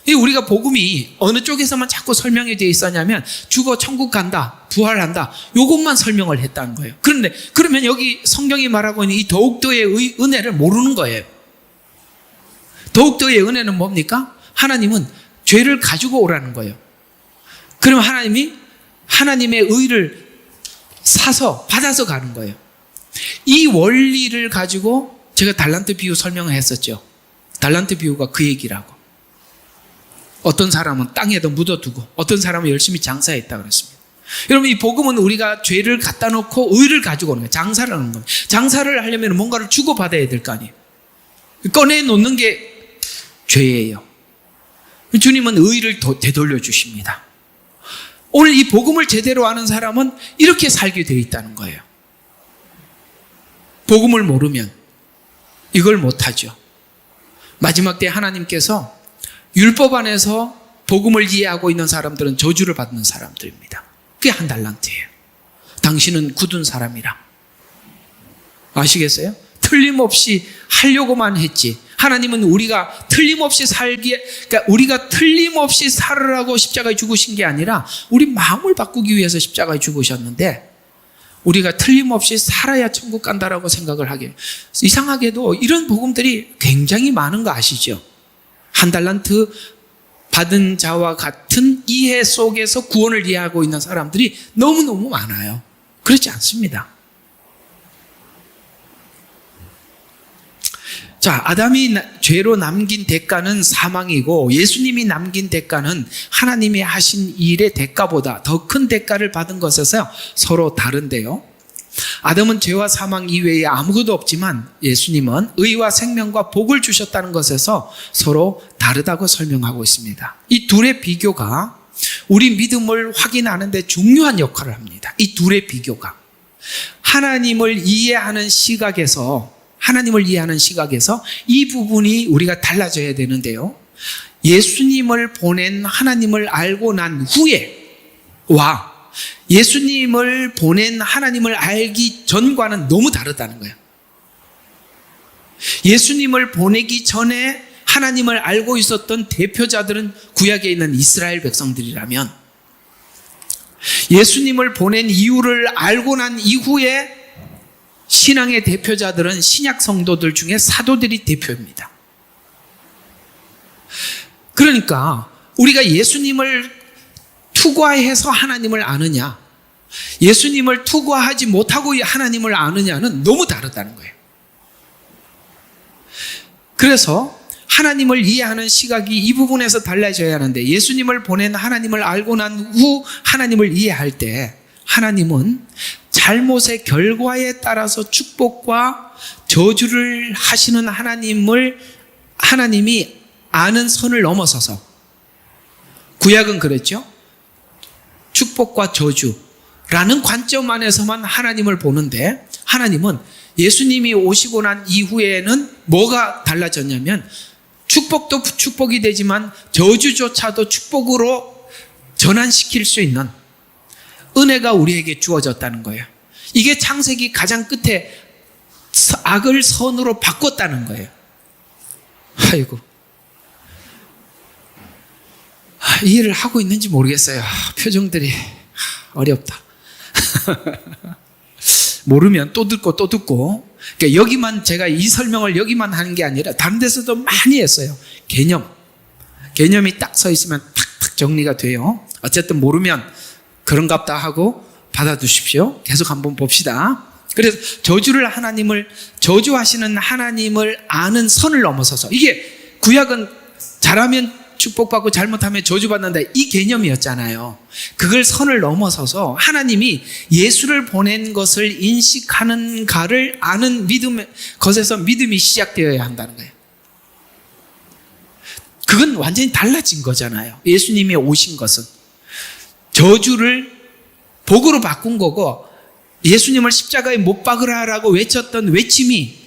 우리가 복음이 어느 쪽에서만 자꾸 설명이 되어 있었냐면 죽어 천국 간다, 부활한다, 이것만 설명을 했다는 거예요. 그런데 그러면 여기 성경이 말하고 있는 이 더욱더의 은혜를 모르는 거예요. 더욱더의 은혜는 뭡니까? 하나님은 죄를 가지고 오라는 거예요. 그러면 하나님이 하나님의 의를 사서 받아서 가는 거예요. 이 원리를 가지고 제가 달란트 비유 설명을 했었죠. 달란트 비유가 그 얘기라고. 어떤 사람은 땅에다 묻어두고 어떤 사람은 열심히 장사했다 그랬습니다. 여러분, 이 복음은 우리가 죄를 갖다 놓고 의를 가지고 오는 거예요. 장사를 하는 겁니다. 장사를 하려면 뭔가를 주고받아야 될 거 아니에요. 꺼내놓는 게 죄예요. 주님은 의를 되돌려 주십니다. 오늘 이 복음을 제대로 아는 사람은 이렇게 살게 되어 있다는 거예요. 복음을 모르면 이걸 못하죠. 마지막 때 하나님께서 율법 안에서 복음을 이해하고 있는 사람들은 저주를 받는 사람들입니다. 그게 한 달란트예요. 당신은 굳은 사람이라. 아시겠어요? 틀림없이 하려고만 했지. 하나님은 우리가 틀림없이 그러니까 우리가 틀림없이 살으라고 십자가에 죽으신 게 아니라 우리 마음을 바꾸기 위해서 십자가에 죽으셨는데, 우리가 틀림없이 살아야 천국 간다라고 생각을 하게. 이상하게도 이런 복음들이 굉장히 많은 거 아시죠? 한 달란트 받은 자와 같은 이해 속에서 구원을 이해하고 있는 사람들이 너무너무 많아요. 그렇지 않습니다. 자, 아담이 죄로 남긴 대가는 사망이고, 예수님이 남긴 대가는 하나님이 하신 일의 대가보다 더 큰 대가를 받은 것에서 서로 다른데요. 아담은 죄와 사망 이외에 아무것도 없지만 예수님은 의와 생명과 복을 주셨다는 것에서 서로 다르다고 설명하고 있습니다. 이 둘의 비교가 우리 믿음을 확인하는 데 중요한 역할을 합니다. 이 둘의 비교가 하나님을 이해하는 시각에서 이 부분이 우리가 달라져야 되는데요. 예수님을 보낸 하나님을 알고 난 후에와 예수님을 보낸 하나님을 알기 전과는 너무 다르다는 거예요. 예수님을 보내기 전에 하나님을 알고 있었던 대표자들은 구약에 있는 이스라엘 백성들이라면, 예수님을 보낸 이유를 알고 난 이후에 신앙의 대표자들은 신약 성도들 중에 사도들이 대표입니다. 그러니까 우리가 예수님을 투과해서 하나님을 아느냐, 예수님을 투과하지 못하고 하나님을 아느냐는 너무 다르다는 거예요. 그래서 하나님을 이해하는 시각이 이 부분에서 달라져야 하는데, 예수님을 보낸 하나님을 알고 난 후 하나님을 이해할 때 하나님은 잘못의 결과에 따라서 축복과 저주를 하시는 하나님이 아는 선을 넘어서서, 구약은 그랬죠. 축복과 저주라는 관점 안에서만 하나님을 보는데, 하나님은 예수님이 오시고 난 이후에는 뭐가 달라졌냐면, 축복도 축복이 되지만 저주조차도 축복으로 전환시킬 수 있는 은혜가 우리에게 주어졌다는 거예요. 이게 창세기 가장 끝에 악을 선으로 바꿨다는 거예요. 아이고, 이해를 하고 있는지 모르겠어요. 표정들이 어렵다. 모르면 또 듣고. 그러니까 여기만, 제가 이 설명을 여기만 하는 게 아니라 다른 데서도 많이 했어요. 개념이 딱 서 있으면 탁탁 정리가 돼요. 어쨌든 모르면 그런갑다 하고 받아두십시오. 계속 한번 봅시다. 그래서 저주하시는 하나님을 아는 선을 넘어서서, 이게 구약은 잘하면 축복받고 잘못하면 저주받는다, 이 개념이었잖아요. 그걸 선을 넘어서서 하나님이 예수를 보낸 것을 인식하는가를 아는 것에서 믿음이 시작되어야 한다는 거예요. 그건 완전히 달라진 거잖아요. 예수님이 오신 것은 저주를 복으로 바꾼 거고, 예수님을 십자가에 못 박으라라고 외쳤던 외침이,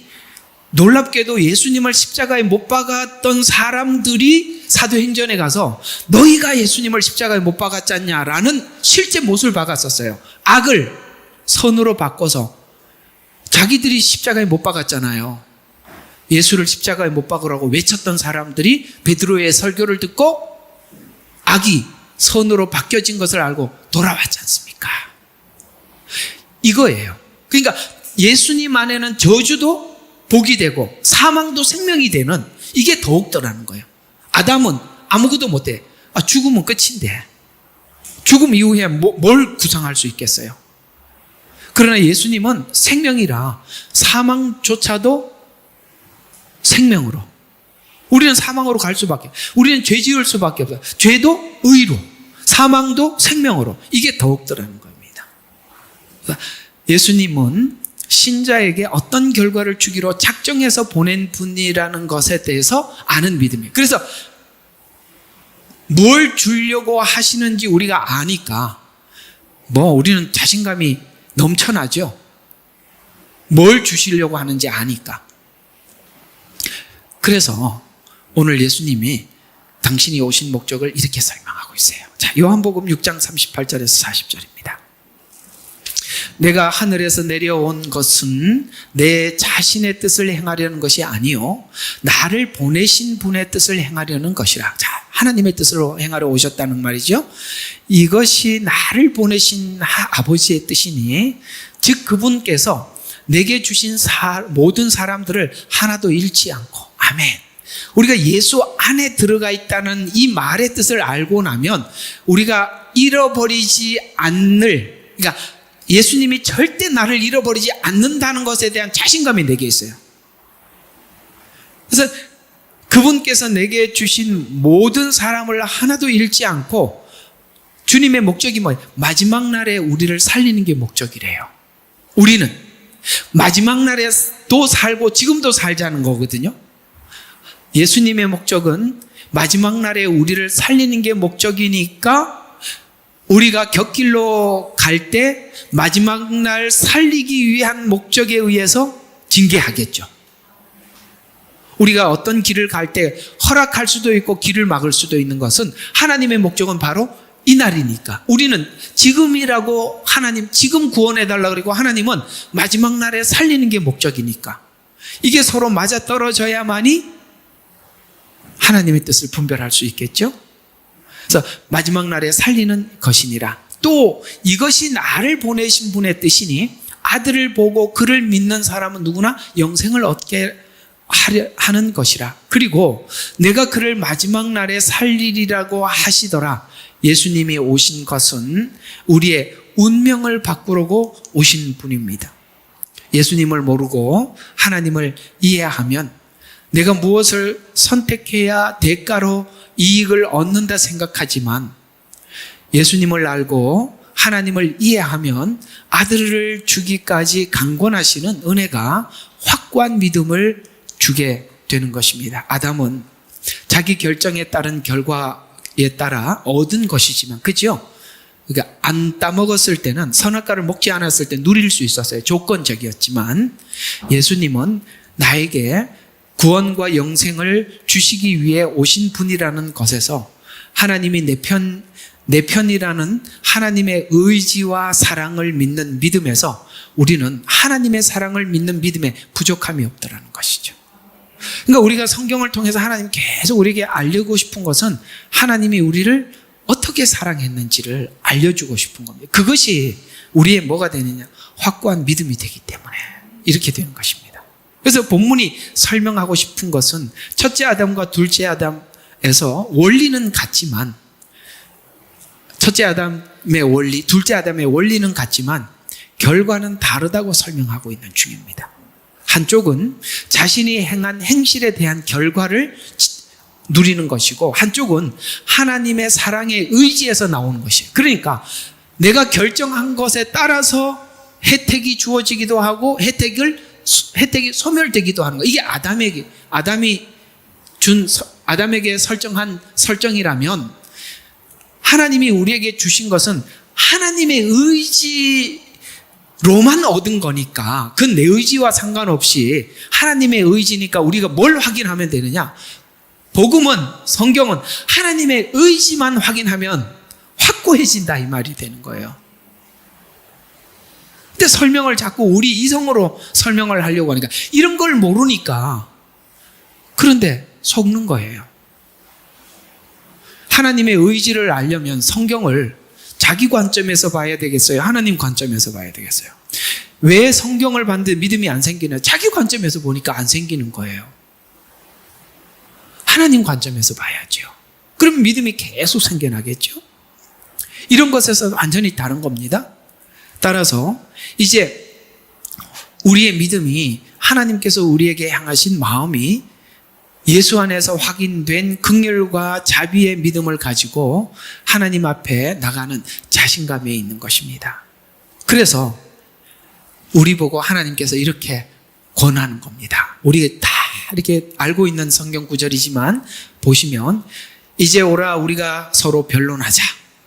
놀랍게도 예수님을 십자가에 못 박았던 사람들이 사도행전에 가서 너희가 예수님을 십자가에 못 박았잖냐라는 실제 못을 박았었어요. 악을 선으로 바꿔서 자기들이 십자가에 못 박았잖아요. 예수를 십자가에 못 박으라고 외쳤던 사람들이 베드로의 설교를 듣고 악이 선으로 바뀌어진 것을 알고 돌아왔지 않습니까? 이거예요. 그러니까 예수님 안에는 저주도 복이 되고 사망도 생명이 되는, 이게 더욱더라는 거예요. 아담은 아무것도 못해. 죽으면 끝인데 죽음 이후에 뭘 구상할 수 있겠어요? 그러나 예수님은 생명이라 사망조차도 생명으로, 우리는 사망으로 갈 수밖에, 우리는 죄 지을 수밖에 없어요. 죄도 의로, 사망도 생명으로. 이게 더욱더라는 겁니다. 예수님은 신자에게 어떤 결과를 주기로 작정해서 보낸 분이라는 것에 대해서 아는 믿음이에요. 그래서 뭘 주려고 하시는지 우리가 아니까 우리는 자신감이 넘쳐나죠. 뭘 주시려고 하는지 아니까. 그래서 오늘 예수님이 당신이 오신 목적을 이렇게 설명하고 있어요. 자, 요한복음 6장 38절에서 40절입니다. 내가 하늘에서 내려온 것은 내 자신의 뜻을 행하려는 것이 아니요 나를 보내신 분의 뜻을 행하려는 것이라. 자, 하나님의 뜻으로 행하러 오셨다는 말이죠. 이것이 나를 보내신 아버지의 뜻이니 즉 그분께서 내게 주신 모든 사람들을 하나도 잃지 않고. 아멘. 우리가 예수 안에 들어가 있다는 이 말의 뜻을 알고 나면 우리가 잃어버리지 않을, 그러니까 예수님이 절대 나를 잃어버리지 않는다는 것에 대한 자신감이 내게 있어요. 그래서 그분께서 내게 주신 모든 사람을 하나도 잃지 않고, 주님의 목적이 뭐예요? 마지막 날에 우리를 살리는 게 목적이래요. 우리는 마지막 날에도 살고 지금도 살자는 거거든요. 예수님의 목적은 마지막 날에 우리를 살리는 게 목적이니까 우리가 곁길로 갈 때 마지막 날 살리기 위한 목적에 의해서 징계하겠죠. 우리가 어떤 길을 갈 때 허락할 수도 있고 길을 막을 수도 있는 것은 하나님의 목적은 바로 이 날이니까. 우리는 지금이라고 하나님, 지금 구원해달라고 그러고 하나님은 마지막 날에 살리는 게 목적이니까. 이게 서로 맞아떨어져야만이 하나님의 뜻을 분별할 수 있겠죠. 그래서 마지막 날에 살리는 것이니라. 또 이것이 나를 보내신 분의 뜻이니 아들을 보고 그를 믿는 사람은 누구나 영생을 얻게 하는 것이라. 그리고 내가 그를 마지막 날에 살리리라고 하시더라. 예수님이 오신 것은 우리의 운명을 바꾸려고 오신 분입니다. 예수님을 모르고 하나님을 이해하면 내가 무엇을 선택해야 대가로 이익을 얻는다 생각하지만, 예수님을 알고 하나님을 이해하면 아들을 주기까지 강권하시는 은혜가 확고한 믿음을 주게 되는 것입니다. 아담은 자기 결정에 따른 결과에 따라 얻은 것이지만, 그죠? 그러니까 안 따먹었을 때는, 선악과를 먹지 않았을 때 누릴 수 있었어요. 조건적이었지만 예수님은 나에게 구원과 영생을 주시기 위해 오신 분이라는 것에서 하나님이 내 편이라는 하나님의 의지와 사랑을 믿는 믿음에서 우리는 하나님의 사랑을 믿는 믿음에 부족함이 없다라는 것이죠. 그러니까 우리가 성경을 통해서 하나님 계속 우리에게 알려고 싶은 것은 하나님이 우리를 어떻게 사랑했는지를 알려주고 싶은 겁니다. 그것이 우리의 뭐가 되느냐? 확고한 믿음이 되기 때문에 이렇게 되는 것입니다. 그래서 본문이 설명하고 싶은 것은 첫째 아담과 둘째 아담에서 원리는 같지만, 첫째 아담의 원리, 둘째 아담의 원리는 같지만 결과는 다르다고 설명하고 있는 중입니다. 한쪽은 자신이 행한 행실에 대한 결과를 누리는 것이고, 한쪽은 하나님의 사랑의 의지에서 나오는 것이에요. 그러니까 내가 결정한 것에 따라서 혜택이 주어지기도 하고 혜택이 소멸되기도 하는 거예요. 이게 아담에게 설정한 설정이라면, 하나님이 우리에게 주신 것은 하나님의 의지로만 얻은 거니까, 그건 내 의지와 상관없이 하나님의 의지니까 우리가 뭘 확인하면 되느냐? 복음은, 성경은 하나님의 의지만 확인하면 확고해진다, 이 말이 되는 거예요. 근데 설명을 자꾸 우리 이성으로 설명을 하려고 하니까, 이런 걸 모르니까 그런데 속는 거예요. 하나님의 의지를 알려면 성경을 자기 관점에서 봐야 되겠어요? 하나님 관점에서 봐야 되겠어요? 왜 성경을 봤는데 믿음이 안 생기냐? 자기 관점에서 보니까 안 생기는 거예요. 하나님 관점에서 봐야죠. 그럼 믿음이 계속 생겨나겠죠? 이런 것에서 완전히 다른 겁니다. 따라서 이제 우리의 믿음이, 하나님께서 우리에게 향하신 마음이 예수 안에서 확인된 긍휼과 자비의 믿음을 가지고 하나님 앞에 나가는 자신감에 있는 것입니다. 그래서 우리 보고 하나님께서 이렇게 권하는 겁니다. 우리가 다 이렇게 알고 있는 성경 구절이지만 보시면 이제 오라 우리가 서로 변론하자.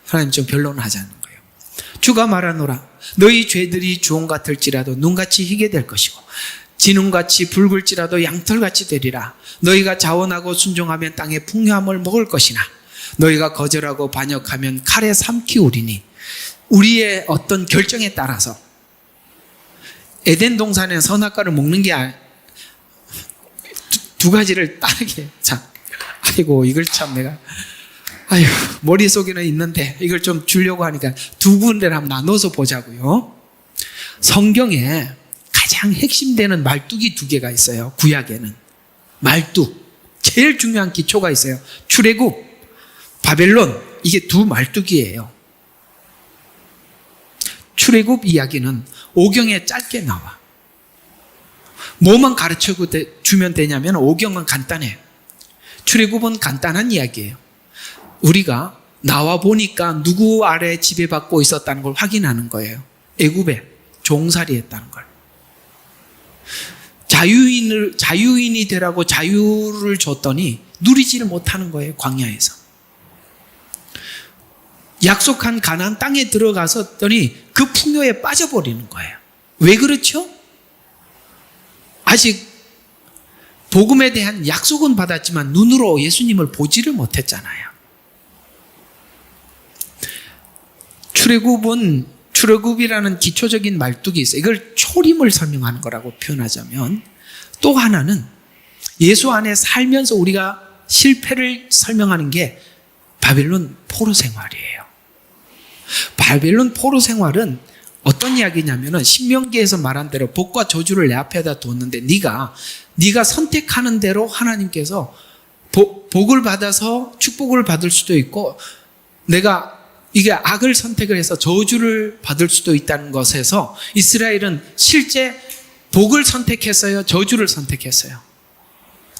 하나님 좀 변론하자는 거예요. 주가 말하노라 너희 죄들이 주홍 같을지라도 눈같이 희게 될 것이고 진웅같이 붉을지라도 양털같이 되리라. 너희가 자원하고 순종하면 땅의 풍요함을 먹을 것이나 너희가 거절하고 반역하면 칼에 삼키우리니. 우리의 어떤 결정에 따라서 에덴 동산의 선악과를 먹는 게 두 가지를 따르게. 자, 아이고 이걸 참 내가 머릿속에는 있는데 이걸 좀 주려고 하니까 두 군데를 한번 나눠서 보자고요. 성경에 가장 핵심되는 말뚝이 두 개가 있어요. 구약에는 말뚝, 제일 중요한 기초가 있어요. 출애굽, 바벨론, 이게 두 말뚝이에요. 출애굽 이야기는 오경에 짧게 나와. 뭐만 가르쳐 주면 되냐면 오경은 간단해. 출애굽은 간단한 이야기예요. 우리가 나와 보니까 누구 아래 지배받고 있었다는 걸 확인하는 거예요. 애굽에 종살이 했다는 걸. 자유인이 되라고 자유를 줬더니 누리지를 못하는 거예요. 광야에서. 약속한 가나안 땅에 들어가서더니 그 풍요에 빠져버리는 거예요. 왜 그렇죠? 아직 복음에 대한 약속은 받았지만 눈으로 예수님을 보지를 못했잖아요. 출애굽이라는 기초적인 말뚝이 있어요. 이걸 초림을 설명하는 거라고 표현하자면, 또 하나는 예수 안에 살면서 우리가 실패를 설명하는 게 바벨론 포로 생활이에요. 바벨론 포로 생활은 어떤 이야기냐면은 신명기에서 말한 대로 복과 저주를 내 앞에다 뒀는데 네가 선택하는 대로 하나님께서 복을 받아서 축복을 받을 수도 있고, 내가 이게 악을 선택을 해서 저주를 받을 수도 있다는 것에서 이스라엘은 실제 복을 선택했어요? 저주를 선택했어요?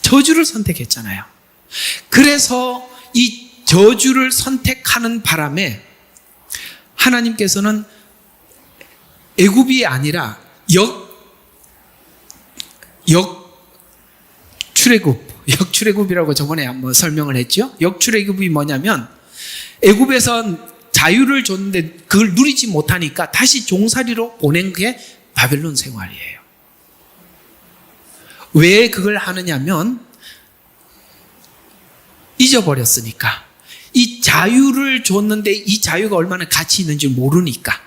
저주를 선택했잖아요. 그래서 이 저주를 선택하는 바람에 하나님께서는 애굽이 아니라 역출애굽이라고 저번에 한번 설명을 했죠. 역출애굽이 뭐냐면 애굽에선 자유를 줬는데 그걸 누리지 못하니까 다시 종살이로 보낸 게 바벨론 생활이에요. 왜 그걸 하느냐면 잊어버렸으니까. 이 자유를 줬는데 이 자유가 얼마나 가치 있는지 모르니까.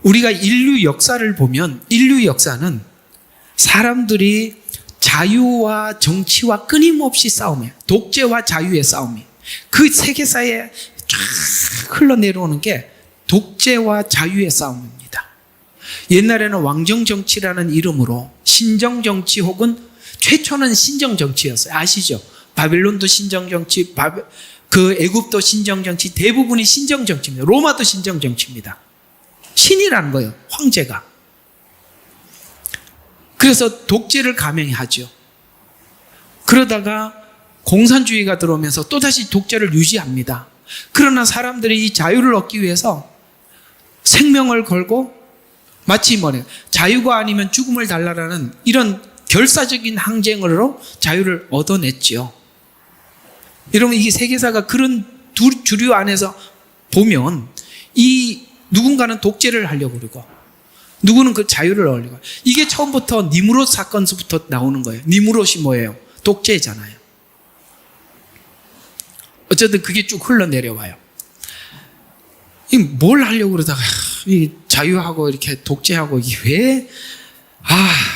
우리가 인류 역사를 보면 인류 역사는 사람들이 자유와 정치와 끊임없이 싸움이에요. 독재와 자유의 싸움이. 그 세계사에 쫙 흘러내려오는 게 독재와 자유의 싸움입니다. 옛날에는 왕정정치라는 이름으로 신정정치 혹은 최초는 신정정치였어요. 아시죠? 바벨론도 신정정치, 그 애굽도 신정정치, 대부분이 신정정치입니다. 로마도 신정정치입니다. 신이라는 거예요. 황제가. 그래서 독재를 감행하죠. 그러다가 공산주의가 들어오면서 또다시 독재를 유지합니다. 그러나 사람들이 이 자유를 얻기 위해서 생명을 걸고 마치 자유가 아니면 죽음을 달라라는 이런 결사적인 항쟁으로 자유를 얻어냈죠. 여러분, 이 세계사가 그런 주류 안에서 보면 누군가는 독재를 하려고 그러고 누구는 그 자유를 얻으려고. 이게 처음부터 니무롯 사건부터 나오는 거예요. 니무롯이 뭐예요? 독재잖아요. 어쨌든 그게 쭉 흘러내려와요. 뭘 하려고 그러다가 이 자유하고 이렇게 독재하고 이게 왜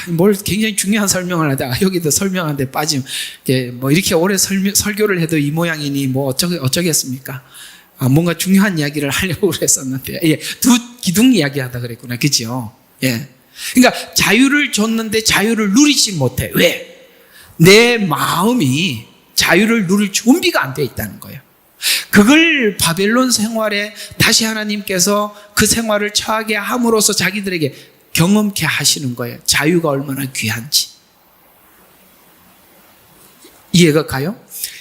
뭘 굉장히 중요한 설명을 하다가 여기도 설명하는데 빠지면 이렇게 오래 설교를 해도 이 모양이니 어쩌겠습니까? 뭔가 중요한 이야기를 하려고 그랬었는데 두 기둥 이야기하다 그랬구나. 그죠? 예. 그러니까 자유를 줬는데 자유를 누리지 못해. 왜? 내 마음이 자유를 누릴 준비가 안 돼 있다는 거예요. 그걸 바벨론 생활에 다시 하나님께서 그 생활을 처하게 함으로써 자기들에게 경험케 하시는 거예요. 자유가 얼마나 귀한지. 이해가 가요?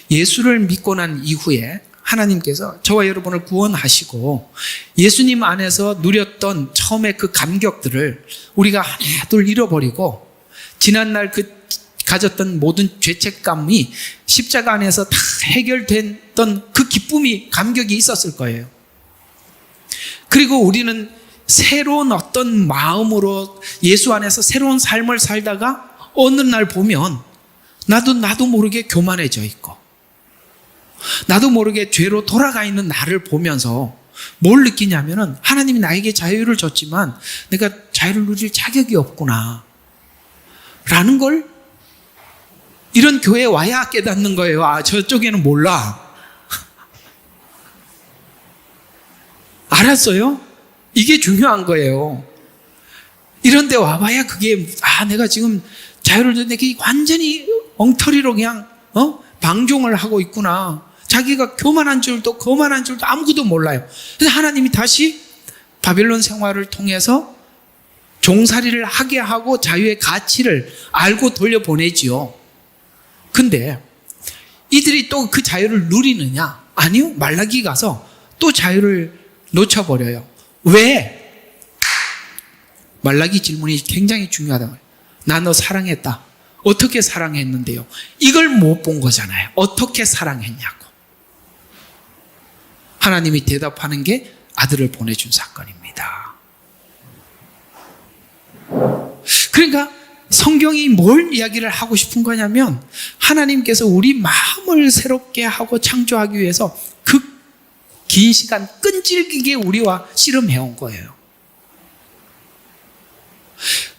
예수를 믿고 난 이후에 하나님께서 저와 여러분을 구원하시고 예수님 안에서 누렸던 처음에 그 감격들을 우리가 하나둘 잃어버리고 지난날 그 가졌던 모든 죄책감이 십자가 안에서 다 해결됐던 그 기쁨이, 감격이 있었을 거예요. 그리고 우리는 새로운 어떤 마음으로 예수 안에서 새로운 삶을 살다가 어느 날 보면 나도 모르게 교만해져 있고 나도 모르게 죄로 돌아가 있는 나를 보면서 뭘 느끼냐면은 하나님이 나에게 자유를 줬지만 내가 자유를 누릴 자격이 없구나 라는 걸 이런 교회에 와야 깨닫는 거예요. 아, 저쪽에는 몰라. 알았어요? 이게 중요한 거예요. 이런 데 와봐야 그게 내가 지금 자유를 줬는데 그게 완전히 엉터리로 그냥 방종을 하고 있구나. 자기가 교만한 줄도 거만한 줄도 아무것도 몰라요. 그래서 하나님이 다시 바벨론 생활을 통해서 종살이를 하게 하고 자유의 가치를 알고 돌려보내지요. 근데 이들이 또 그 자유를 누리느냐? 아니요. 말라기 가서 또 자유를 놓쳐버려요. 왜? 말라기 질문이 굉장히 중요하다고 해요. 나 너 사랑했다. 어떻게 사랑했는데요? 이걸 못 본 거잖아요. 어떻게 사랑했냐고. 하나님이 대답하는 게 아들을 보내준 사건입니다. 그러니까 성경이 뭘 이야기를 하고 싶은 거냐면 하나님께서 우리 마음을 새롭게 하고 창조하기 위해서 그 긴 시간 끈질기게 우리와 씨름해온 거예요.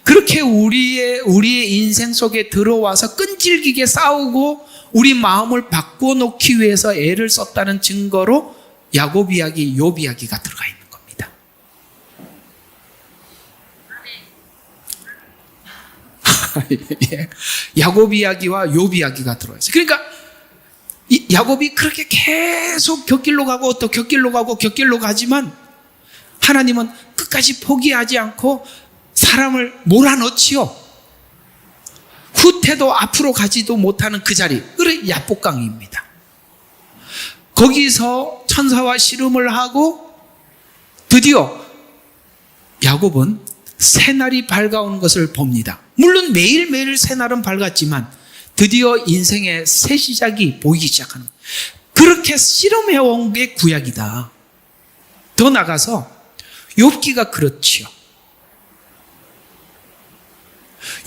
그렇게 우리의 인생 속에 들어와서 끈질기게 싸우고 우리 마음을 바꿔놓기 위해서 애를 썼다는 증거로 야곱 이야기, 욥 이야기가 들어가 있는 겁니다. 야곱 이야기와 욥 이야기가 들어가 있어요. 그러니까 야곱이 그렇게 계속 곁길로 가고 또 곁길로 가고 곁길로 가지만 하나님은 끝까지 포기하지 않고 사람을 몰아넣지요. 후퇴도 앞으로 가지도 못하는 그 자리, 그래 야복강입니다. 거기서 천사와 씨름을 하고 드디어 야곱은 새날이 밝아오는 것을 봅니다. 물론 매일매일 새날은 밝았지만 드디어 인생의 새 시작이 보이기 시작하는, 그렇게 씨름해온 게 구약이다. 더 나가서 욥기가 그렇지요.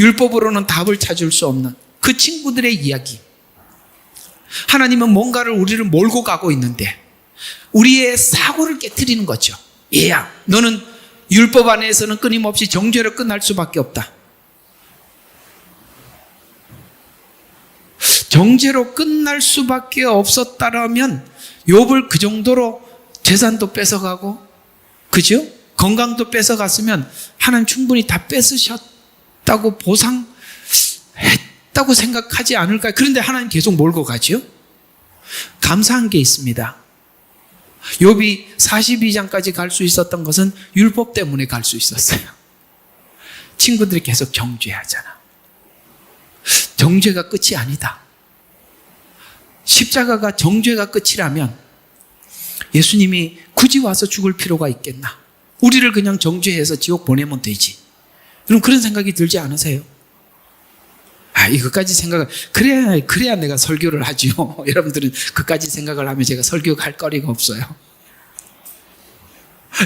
율법으로는 답을 찾을 수 없는 그 친구들의 이야기. 하나님은 뭔가를 우리를 몰고 가고 있는데 우리의 사고를 깨트리는 거죠. 얘야, 너는 율법 안에서는 끊임없이 정죄로 끝날 수밖에 없다. 정죄로 끝날 수밖에 없었다라면 욥을 그 정도로 재산도 뺏어가고, 그죠? 건강도 뺏어갔으면 하나님 충분히 다 뺏으셨다고 보상했다고 생각하지 않을까요? 그런데 하나님 계속 몰고 가죠. 감사한 게 있습니다. 욥이 42장까지 갈 수 있었던 것은 율법 때문에 갈 수 있었어요. 친구들이 계속 정죄하잖아. 정죄가 끝이 아니다. 십자가가 정죄가 끝이라면 예수님이 굳이 와서 죽을 필요가 있겠나? 우리를 그냥 정죄해서 지옥 보내면 되지. 그럼 그런 생각이 들지 않으세요? 이것까지 생각을, 그래야 내가 설교를 하죠. 여러분들은 그까지 생각을 하면 제가 설교할 거리가 없어요.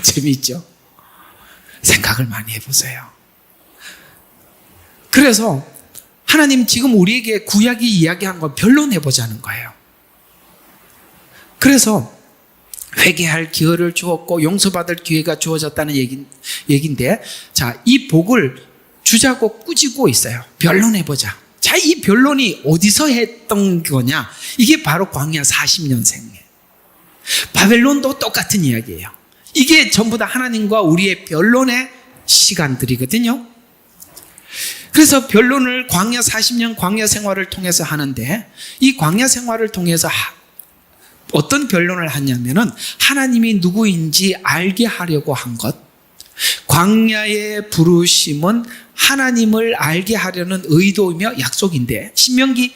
재미있죠? 생각을 많이 해보세요. 그래서 하나님 지금 우리에게 구약이 이야기한 걸 변론해보자는 거예요. 그래서 회개할 기회를 주었고 용서받을 기회가 주어졌다는 얘기인데, 자, 이 복을 주자고 꾸짖고 있어요. 변론해보자. 자, 이 변론이 어디서 했던 거냐? 이게 바로 광야 40년 생애. 바벨론도 똑같은 이야기예요. 이게 전부 다 하나님과 우리의 변론의 시간들이거든요. 그래서 변론을 광야 40년 광야 생활을 통해서 하는데, 이 광야 생활을 통해서 어떤 변론을 하냐면은 하나님이 누구인지 알게 하려고 한 것. 광야의 부르심은 하나님을 알게 하려는 의도이며 약속인데, 신명기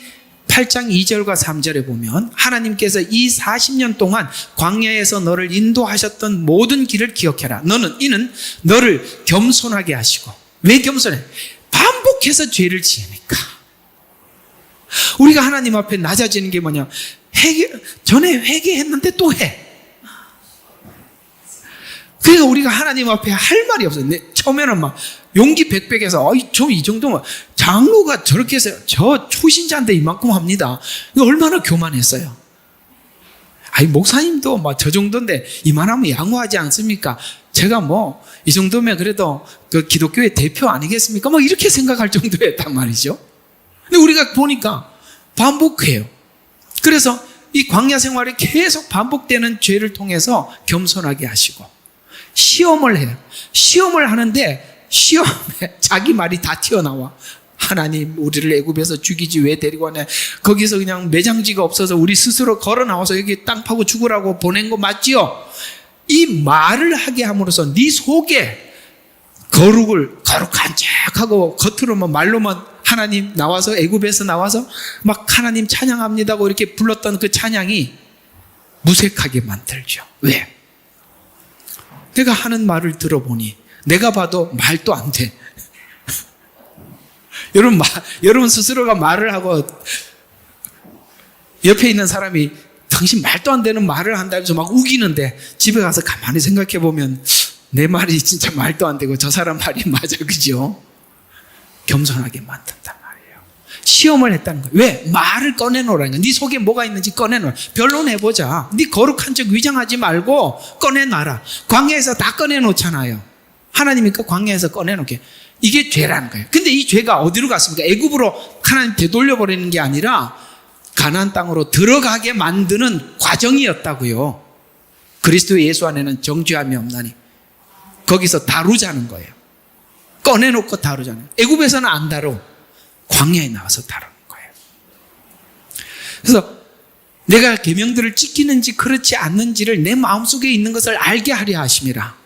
8장 2절과 3절에 보면 하나님께서 이 40년 동안 광야에서 너를 인도하셨던 모든 길을 기억해라. 이는 너를 겸손하게 하시고. 왜 겸손해? 반복해서 죄를 지으니까. 우리가 하나님 앞에 낮아지는 게 뭐냐? 전에 회개했는데 또 해. 그러니까 우리가 하나님 앞에 할 말이 없어요. 처음에는 막 용기 백백해서 저 이 정도면 장로가 저렇게 해서 저 초신자인데 이만큼 합니다. 이거 얼마나 교만했어요. 목사님도 막 저 정도인데 이만하면 양호하지 않습니까? 제가 뭐 이 정도면 그래도 그 기독교의 대표 아니겠습니까? 뭐 이렇게 생각할 정도였단 말이죠. 근데 우리가 보니까 반복해요. 그래서 이 광야 생활이 계속 반복되는 죄를 통해서 겸손하게 하시고 시험을 해요. 시험을 하는데 시험에 자기 말이 다 튀어나와. 하나님 우리를 애굽에서 죽이지 왜 데리고 왔냐. 거기서 그냥 매장지가 없어서 우리 스스로 걸어 나와서 여기 땅 파고 죽으라고 보낸 거 맞지요? 이 말을 하게 함으로써 네 속에 거룩한 척하고 겉으로만 말로만 하나님 나와서 애굽에서 나와서 막 하나님 찬양합니다고 이렇게 불렀던 그 찬양이 무색하게 만들죠. 왜? 내가 하는 말을 들어보니 내가 봐도 말도 안 돼. 여러분 스스로가 말을 하고 옆에 있는 사람이 당신 말도 안 되는 말을 한다 해서 막 우기는데 집에 가서 가만히 생각해 보면 내 말이 진짜 말도 안 되고 저 사람 말이 맞아, 그죠? 겸손하게 만든단 말이에요. 시험을 했다는 거예요. 왜? 말을 꺼내놓으라는 거예요. 네 속에 뭐가 있는지 꺼내놓으라. 변론해보자. 네 거룩한 척 위장하지 말고 꺼내놔라. 광야에서 다 꺼내놓잖아요. 하나님이니까 광야에서 꺼내놓게. 이게 죄라는 거예요. 근데 이 죄가 어디로 갔습니까? 애굽으로 하나님 되돌려버리는 게 아니라 가나안 땅으로 들어가게 만드는 과정이었다고요. 그리스도 예수 안에는 정죄함이 없나니. 거기서 다루자는 거예요. 꺼내놓고 다루자는. 애굽에서는 안 다루. 광야에 나와서 다루는 거예요. 그래서 내가 계명들을 지키는지 그렇지 않는지를 내 마음속에 있는 것을 알게 하려 하심이라.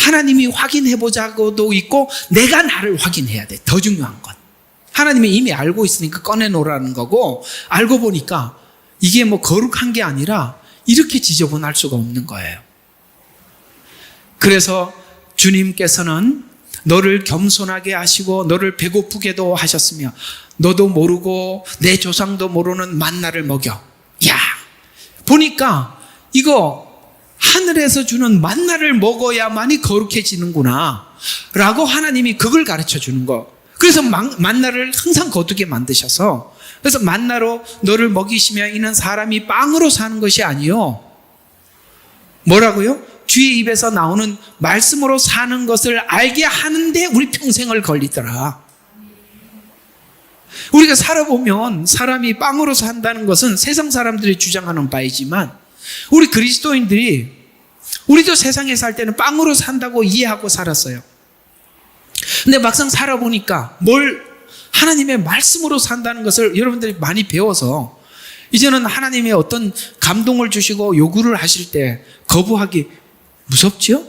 하나님이 확인해보자고도 있고 내가 나를 확인해야 돼. 더 중요한 건 하나님이 이미 알고 있으니까 꺼내놓으라는 거고, 알고 보니까 이게 뭐 거룩한 게 아니라 이렇게 지저분할 수가 없는 거예요. 그래서 주님께서는 너를 겸손하게 하시고 너를 배고프게도 하셨으며 너도 모르고 내 조상도 모르는 만나를 먹여. 야, 보니까 이거 하늘에서 주는 만나를 먹어야만이 거룩해지는구나 라고 하나님이 그걸 가르쳐 주는 거. 그래서 만나를 항상 거두게 만드셔서, 그래서 만나로 너를 먹이시며 이는 사람이 빵으로 사는 것이 아니요, 뭐라고요? 주의 입에서 나오는 말씀으로 사는 것을 알게 하는데 우리 평생을 걸리더라. 우리가 살아보면 사람이 빵으로 산다는 것은 세상 사람들이 주장하는 바이지만, 우리 그리스도인들이 우리도 세상에 살 때는 빵으로 산다고 이해하고 살았어요. 근데 막상 살아보니까 하나님의 말씀으로 산다는 것을 여러분들이 많이 배워서 이제는 하나님의 어떤 감동을 주시고 요구를 하실 때 거부하기 무섭지요?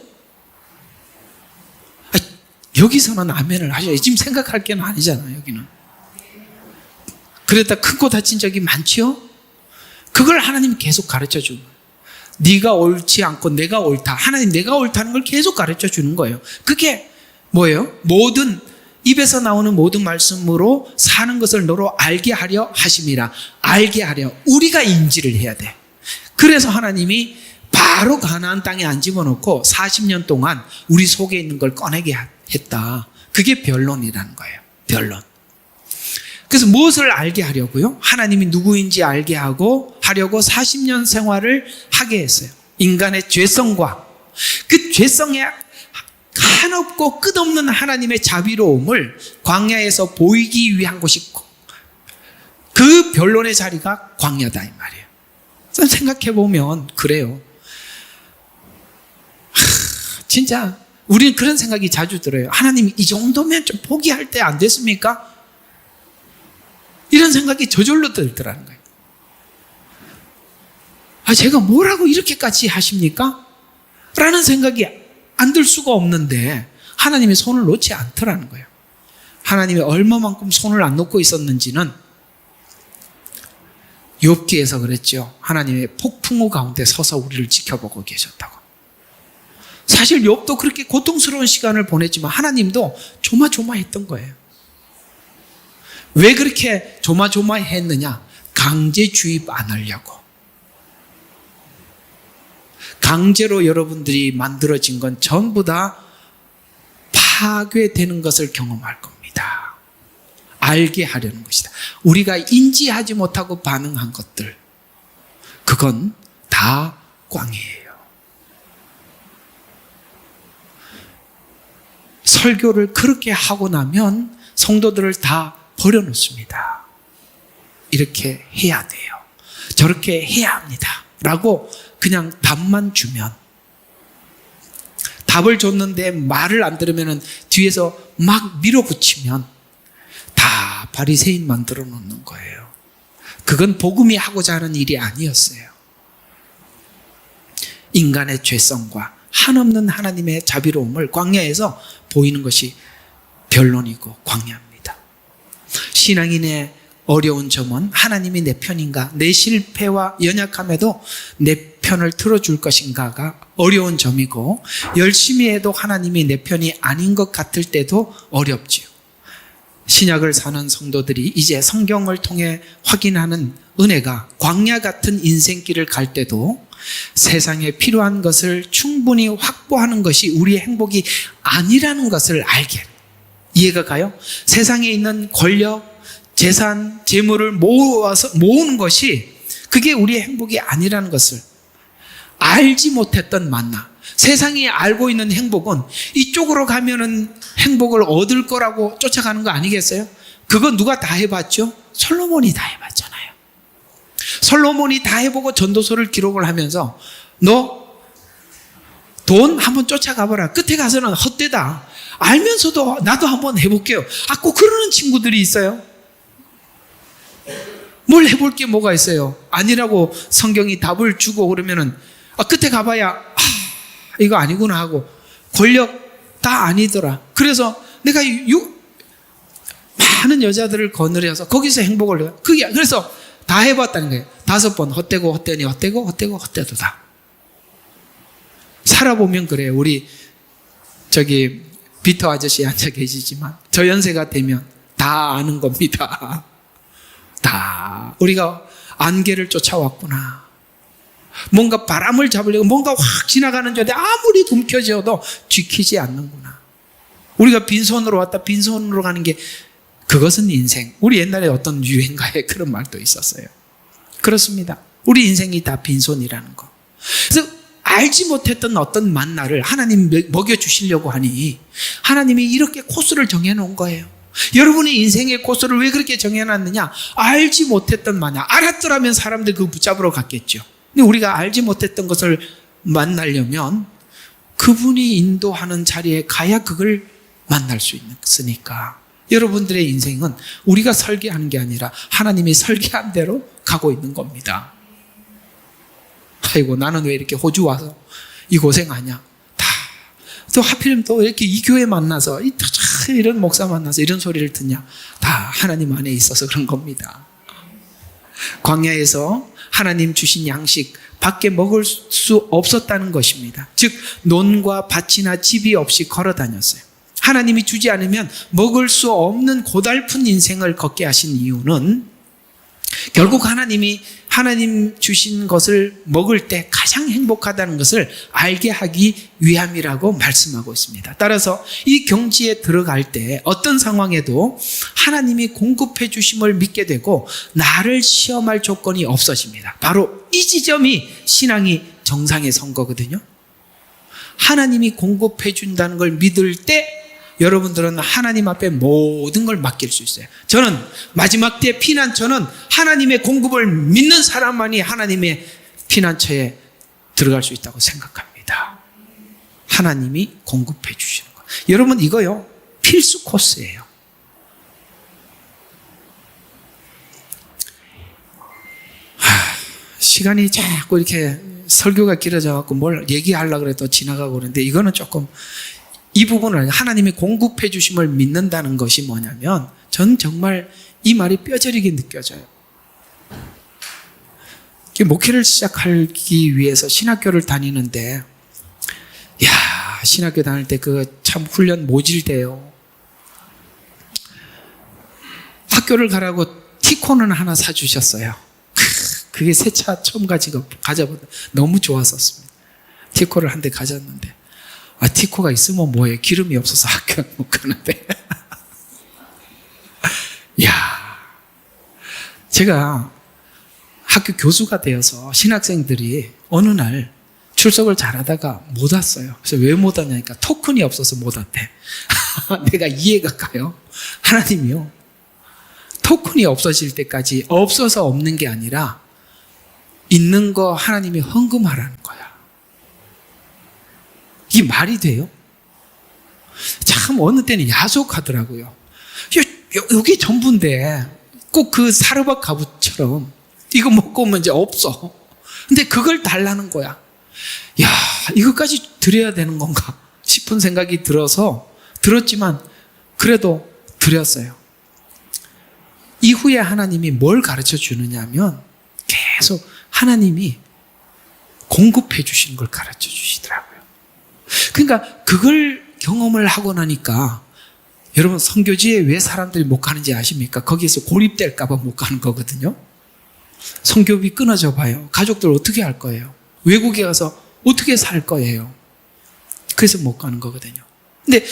여기서는 아멘을 하셔요. 지금 생각할 게는 아니잖아요, 여기는. 그랬다 큰 코 다친 적이 많지요? 그걸 하나님이 계속 가르쳐 주는 거예요. 네가 옳지 않고 내가 옳다. 하나님 내가 옳다는 걸 계속 가르쳐 주는 거예요. 그게 뭐예요? 입에서 나오는 모든 말씀으로 사는 것을 너로 알게 하려 하심이라. 알게 하려. 우리가 인지를 해야 돼. 그래서 하나님이 바로 가나안 땅에 안 집어넣고 40년 동안 우리 속에 있는 걸 꺼내게 했다. 그게 변론이라는 거예요. 변론. 그래서 무엇을 알게 하려고요? 하나님이 누구인지 알게 하려고 40년 생활을 하게 했어요. 인간의 죄성과 그 죄성에 한없고 끝없는 하나님의 자비로움을 광야에서 보이기 위한 곳이, 그 변론의 자리가 광야다 이 말이에요. 생각해보면 그래요. 진짜 우리는 그런 생각이 자주 들어요. 하나님 이 정도면 좀 포기할 때 안 됐습니까? 이런 생각이 저절로 들더라는 거예요. 제가 뭐라고 이렇게까지 하십니까? 라는 생각이 안 들 수가 없는데 하나님이 손을 놓지 않더라는 거예요. 하나님이 얼마만큼 손을 안 놓고 있었는지는 욥기에서 그랬죠. 하나님의 폭풍우 가운데 서서 우리를 지켜보고 계셨다고. 사실 욥도 그렇게 고통스러운 시간을 보냈지만 하나님도 조마조마했던 거예요. 왜 그렇게 조마조마했느냐? 강제 주입 안 하려고. 강제로 여러분들이 만들어진 건 전부 다 파괴되는 것을 경험할 겁니다. 알게 하려는 것이다. 우리가 인지하지 못하고 반응한 것들, 그건 다 꽝이에요. 설교를 그렇게 하고 나면 성도들을 다 버려놓습니다. 이렇게 해야 돼요. 저렇게 해야 합니다. 라고 그냥 답만 주면, 답을 줬는데 말을 안 들으면 뒤에서 막 밀어붙이면 다 바리새인 만들어 놓는 거예요. 그건 복음이 하고자 하는 일이 아니었어요. 인간의 죄성과 한없는 하나님의 자비로움을 광야에서 보이는 것이 변론이고 광야입니다. 신앙인의 어려운 점은 하나님이 내 편인가, 내 실패와 연약함에도 내 편을 들어줄 것인가가 어려운 점이고, 열심히 해도 하나님이 내 편이 아닌 것 같을 때도 어렵지요. 신약을 사는 성도들이 이제 성경을 통해 확인하는 은혜가 광야 같은 인생길을 갈 때도 세상에 필요한 것을 충분히 확보하는 것이 우리의 행복이 아니라는 것을 알게, 이해가 가요? 세상에 있는 권력, 재산, 재물을 모으는 것이 그게 우리의 행복이 아니라는 것을 알지 못했던 만나. 세상이 알고 있는 행복은 이쪽으로 가면은 행복을 얻을 거라고 쫓아가는 거 아니겠어요? 그거 누가 다 해봤죠? 솔로몬이 다 해봤잖아요. 솔로몬이 다 해보고 전도서를 기록을 하면서 너 돈 한번 쫓아가봐라. 끝에 가서는 헛되다. 알면서도 나도 한번 해볼게요. 꼭 그러는 친구들이 있어요. 뭘 해볼 게 뭐가 있어요? 아니라고 성경이 답을 주고 그러면은 끝에 가봐야 이거 아니구나 하고, 권력 다 아니더라. 그래서 내가 많은 여자들을 거느려서 거기서 행복을 해요. 그래서 다 해봤다는 거예요. 5번 헛되고 헛되니 헛되고 헛되고 헛되도다. 살아보면 그래요. 우리 비터 아저씨 앉아 계시지만 저 연세가 되면 다 아는 겁니다. 다 우리가 안개를 쫓아왔구나. 뭔가 바람을 잡으려고 뭔가 확 지나가는 줄에 아무리 움켜쥐어도 지키지 않는구나. 우리가 빈손으로 왔다 빈손으로 가는 게, 그것은 인생. 우리 옛날에 어떤 유행가에 그런 말도 있었어요. 그렇습니다. 우리 인생이 다 빈손이라는 거. 그래서 알지 못했던 어떤 만나를 하나님 먹여주시려고 하니 하나님이 이렇게 코스를 정해놓은 거예요. 여러분의 인생의 코스를 왜 그렇게 정해놨느냐? 알지 못했던 만나. 알았더라면 사람들 그거 붙잡으러 갔겠죠. 근데 우리가 알지 못했던 것을 만나려면 그분이 인도하는 자리에 가야 그걸 만날 수 있으니까, 여러분들의 인생은 우리가 설계하는 게 아니라 하나님이 설계한 대로 가고 있는 겁니다. 아이고, 나는 왜 이렇게 호주 와서 이 고생하냐? 또 하필이면 또 이렇게 이 교회 만나서 이런 목사 만나서 이런 소리를 듣냐? 다 하나님 안에 있어서 그런 겁니다. 광야에서 하나님 주신 양식 밖에 먹을 수 없었다는 것입니다. 즉 논과 밭이나 집이 없이 걸어 다녔어요. 하나님이 주지 않으면 먹을 수 없는 고달픈 인생을 걷게 하신 이유는 결국 하나님 주신 것을 먹을 때 가장 행복하다는 것을 알게 하기 위함이라고 말씀하고 있습니다. 따라서 이 경지에 들어갈 때 어떤 상황에도 하나님이 공급해 주심을 믿게 되고 나를 시험할 조건이 없어집니다. 바로 이 지점이 신앙이 정상에 선 거거든요. 하나님이 공급해 준다는 걸 믿을 때 여러분들은 하나님 앞에 모든 걸 맡길 수 있어요. 저는 마지막 때 피난처는 하나님의 공급을 믿는 사람만이 하나님의 피난처에 들어갈 수 있다고 생각합니다. 하나님이 공급해 주시는 거. 여러분, 이거요 필수 코스예요. 시간이 자꾸 이렇게 설교가 길어져 갖고 뭘 얘기하려고 해도 지나가고 그러는데, 이거는 조금 이 부분을 하나님이 공급해 주심을 믿는다는 것이 뭐냐면, 전 정말 이 말이 뼈저리게 느껴져요. 목회를 시작하기 위해서 신학교를 다니는데, 신학교 다닐 때 그 참 훈련 모질돼요. 학교를 가라고 티콘은 하나 사주셨어요. 그게 새 차 처음 가져보다 너무 좋았었습니다. 티코를 한 대 가졌는데, 티코가 있으면 뭐해? 기름이 없어서 학교 못 가는데. 제가 학교 교수가 되어서 신학생들이 어느 날 출석을 잘하다가 못 왔어요. 그래서 왜 못 왔냐니까 토큰이 없어서 못 왔대. 내가 이해가 가요. 하나님이요, 토큰이 없어질 때까지 없어서 없는 게 아니라 있는 거 하나님이 헌금하라는 거야. 이게 말이 돼요? 참 어느 때는 야속하더라고요. 여기 전부인데 꼭 그 사르밧 가부처럼 이거 먹고 오면 이제 없어. 근데 그걸 달라는 거야. 이것까지 드려야 되는 건가 싶은 생각이 들었지만 그래도 드렸어요. 이후에 하나님이 뭘 가르쳐 주느냐 하면 계속 하나님이 공급해 주시는 걸 가르쳐 주시더라고요. 그러니까 그걸 경험을 하고 나니까, 여러분 선교지에 왜 사람들이 못 가는지 아십니까? 거기에서 고립될까 봐 못 가는 거거든요. 선교비 끊어져 봐요. 가족들 어떻게 할 거예요? 외국에 가서 어떻게 살 거예요? 그래서 못 가는 거거든요. 근데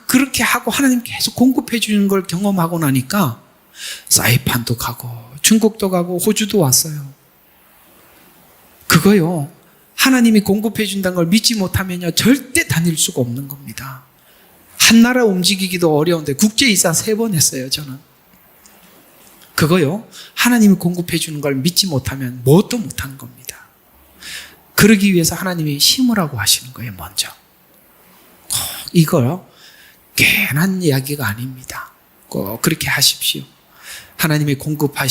그렇게 하고 하나님 계속 공급해 주는 걸 경험하고 나니까 사이판도 가고 중국도 가고 호주도 왔어요. 그거요, 하나님이 공급해 준다는 걸 믿지 못하면요 절대 다닐 수가 없는 겁니다. 한 나라 움직이기도 어려운데 국제이사 3번 했어요, 저는. 그거요, 하나님이 공급해 주는 걸 믿지 못하면 뭣도 못하는 겁니다. 그러기 위해서 하나님이 심으라고 하시는 거예요, 먼저. 이거요, 괜한 이야기가 아닙니다. 꼭 그렇게 하십시오. 하나님이 공급해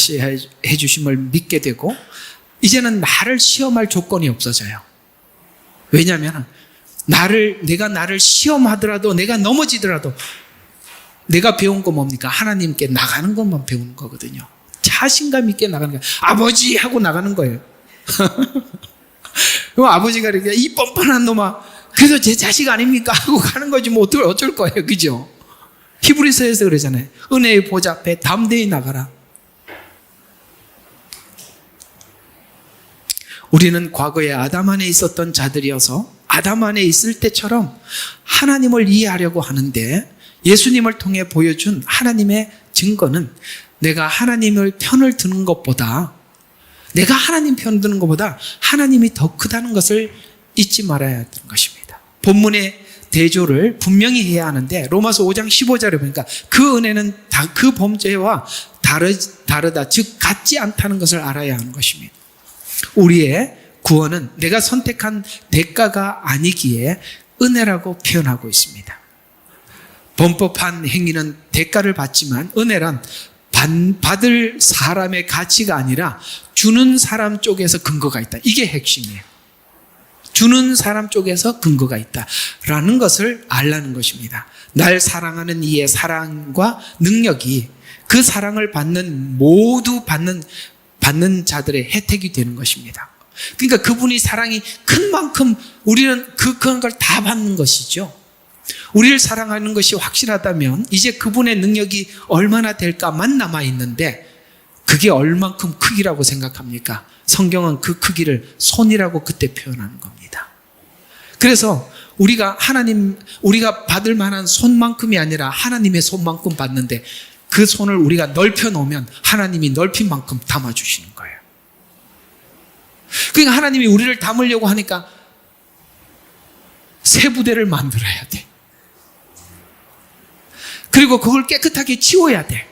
주심을 믿게 되고, 이제는 나를 시험할 조건이 없어져요. 왜냐하면 내가 나를 시험하더라도, 내가 넘어지더라도 내가 배운 거 뭡니까? 하나님께 나가는 것만 배우는 거거든요. 자신감 있게 나가는 거예요. 아버지 하고 나가는 거예요. 그럼 아버지가 이렇게 이 뻔뻔한 놈아, 그래서 제 자식 아닙니까? 하고 가는 거지 뭐 어쩔 거예요. 그죠? 히브리서에서 그러잖아요. 은혜의 보좌 앞에 담대히 나가라. 우리는 과거에 아담 안에 있었던 자들이어서 아담 안에 있을 때처럼 하나님을 이해하려고 하는데, 예수님을 통해 보여준 하나님의 증거는 내가 하나님을 편을 드는 것보다, 내가 하나님 편 드는 것보다 하나님이 더 크다는 것을 잊지 말아야 하는 것입니다. 본문의 대조를 분명히 해야 하는데, 로마서 5장 15절에 보니까 그 은혜는 그 범죄와 다르다, 즉 같지 않다는 것을 알아야 하는 것입니다. 우리의 구원은 내가 선택한 대가가 아니기에 은혜라고 표현하고 있습니다. 범법한 행위는 대가를 받지만, 은혜란 받을 사람의 가치가 아니라 주는 사람 쪽에서 근거가 있다. 이게 핵심이에요. 주는 사람 쪽에서 근거가 있다라는 것을 알라는 것입니다. 날 사랑하는 이의 사랑과 능력이 그 사랑을 모두 받는 자들의 혜택이 되는 것입니다. 그러니까 그분이 사랑이 큰 만큼 우리는 그런 걸 다 받는 것이죠. 우리를 사랑하는 것이 확실하다면 이제 그분의 능력이 얼마나 될까만 남아있는데, 그게 얼만큼 크기라고 생각합니까? 성경은 그 크기를 손이라고 그때 표현하는 겁니다. 그래서 우리가 받을 만한 손만큼이 아니라 하나님의 손만큼 받는데, 그 손을 우리가 넓혀 놓으면 하나님이 넓힌 만큼 담아주시는 거예요. 그러니까 하나님이 우리를 담으려고 하니까 새 부대를 만들어야 돼. 그리고 그걸 깨끗하게 치워야 돼.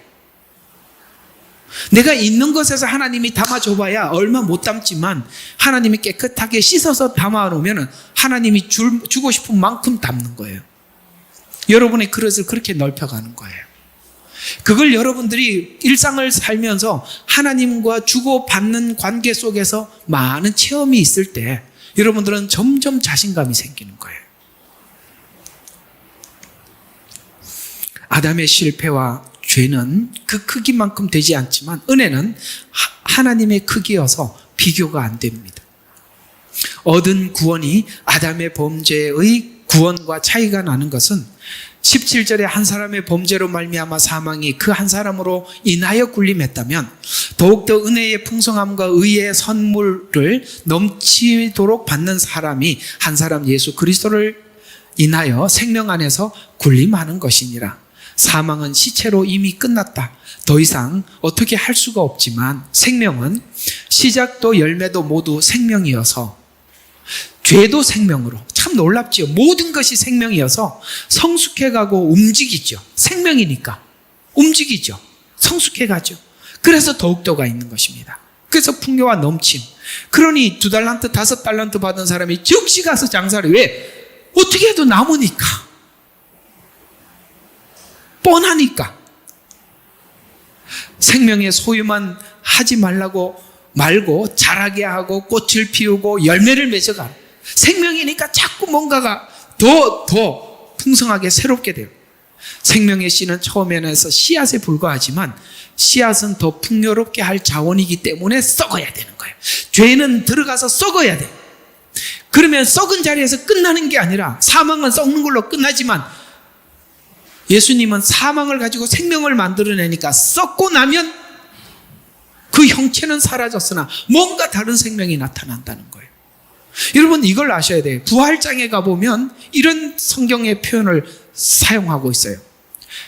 내가 있는 것에서 하나님이 담아줘봐야 얼마 못 담지만, 하나님이 깨끗하게 씻어서 담아놓으면 하나님이 주고 싶은 만큼 담는 거예요. 여러분의 그릇을 그렇게 넓혀가는 거예요. 그걸 여러분들이 일상을 살면서 하나님과 주고받는 관계 속에서 많은 체험이 있을 때 여러분들은 점점 자신감이 생기는 거예요. 아담의 실패와 죄는 그 크기만큼 되지 않지만, 은혜는 하나님의 크기여서 비교가 안 됩니다. 얻은 구원이 아담의 범죄의 구원과 차이가 나는 것은 17절에 한 사람의 범죄로 말미암아 사망이 그 한 사람으로 인하여 군림했다면 더욱더 은혜의 풍성함과 의의 선물을 넘치도록 받는 사람이 한 사람 예수 그리스도를 인하여 생명 안에서 군림하는 것이니라. 사망은 시체로 이미 끝났다. 더 이상 어떻게 할 수가 없지만 생명은 시작도 열매도 모두 생명이어서 죄도 생명으로, 참 놀랍지요. 모든 것이 생명이어서 성숙해가고 움직이죠. 생명이니까 움직이죠. 성숙해가죠. 그래서 더욱더가 있는 것입니다. 그래서 풍요와 넘침. 그러니 2달란트 5달란트 받은 사람이 즉시 가서 장사를, 왜? 어떻게 해도 남으니까, 뻔하니까. 생명의 소유만 하지 말고 자라게 하고 꽃을 피우고 열매를 맺어가. 생명이니까 자꾸 뭔가가 더 풍성하게 새롭게 돼요. 생명의 씨는 처음에는 씨앗에 불과하지만 씨앗은 더 풍요롭게 할 자원이기 때문에 썩어야 되는 거예요. 죄는 들어가서 썩어야 돼요. 그러면 썩은 자리에서 끝나는 게 아니라, 사망은 썩는 걸로 끝나지만 예수님은 사망을 가지고 생명을 만들어내니까 썩고 나면 그 형체는 사라졌으나 뭔가 다른 생명이 나타난다는 거예요. 여러분, 이걸 아셔야 돼요. 부활장에 가보면 이런 성경의 표현을 사용하고 있어요.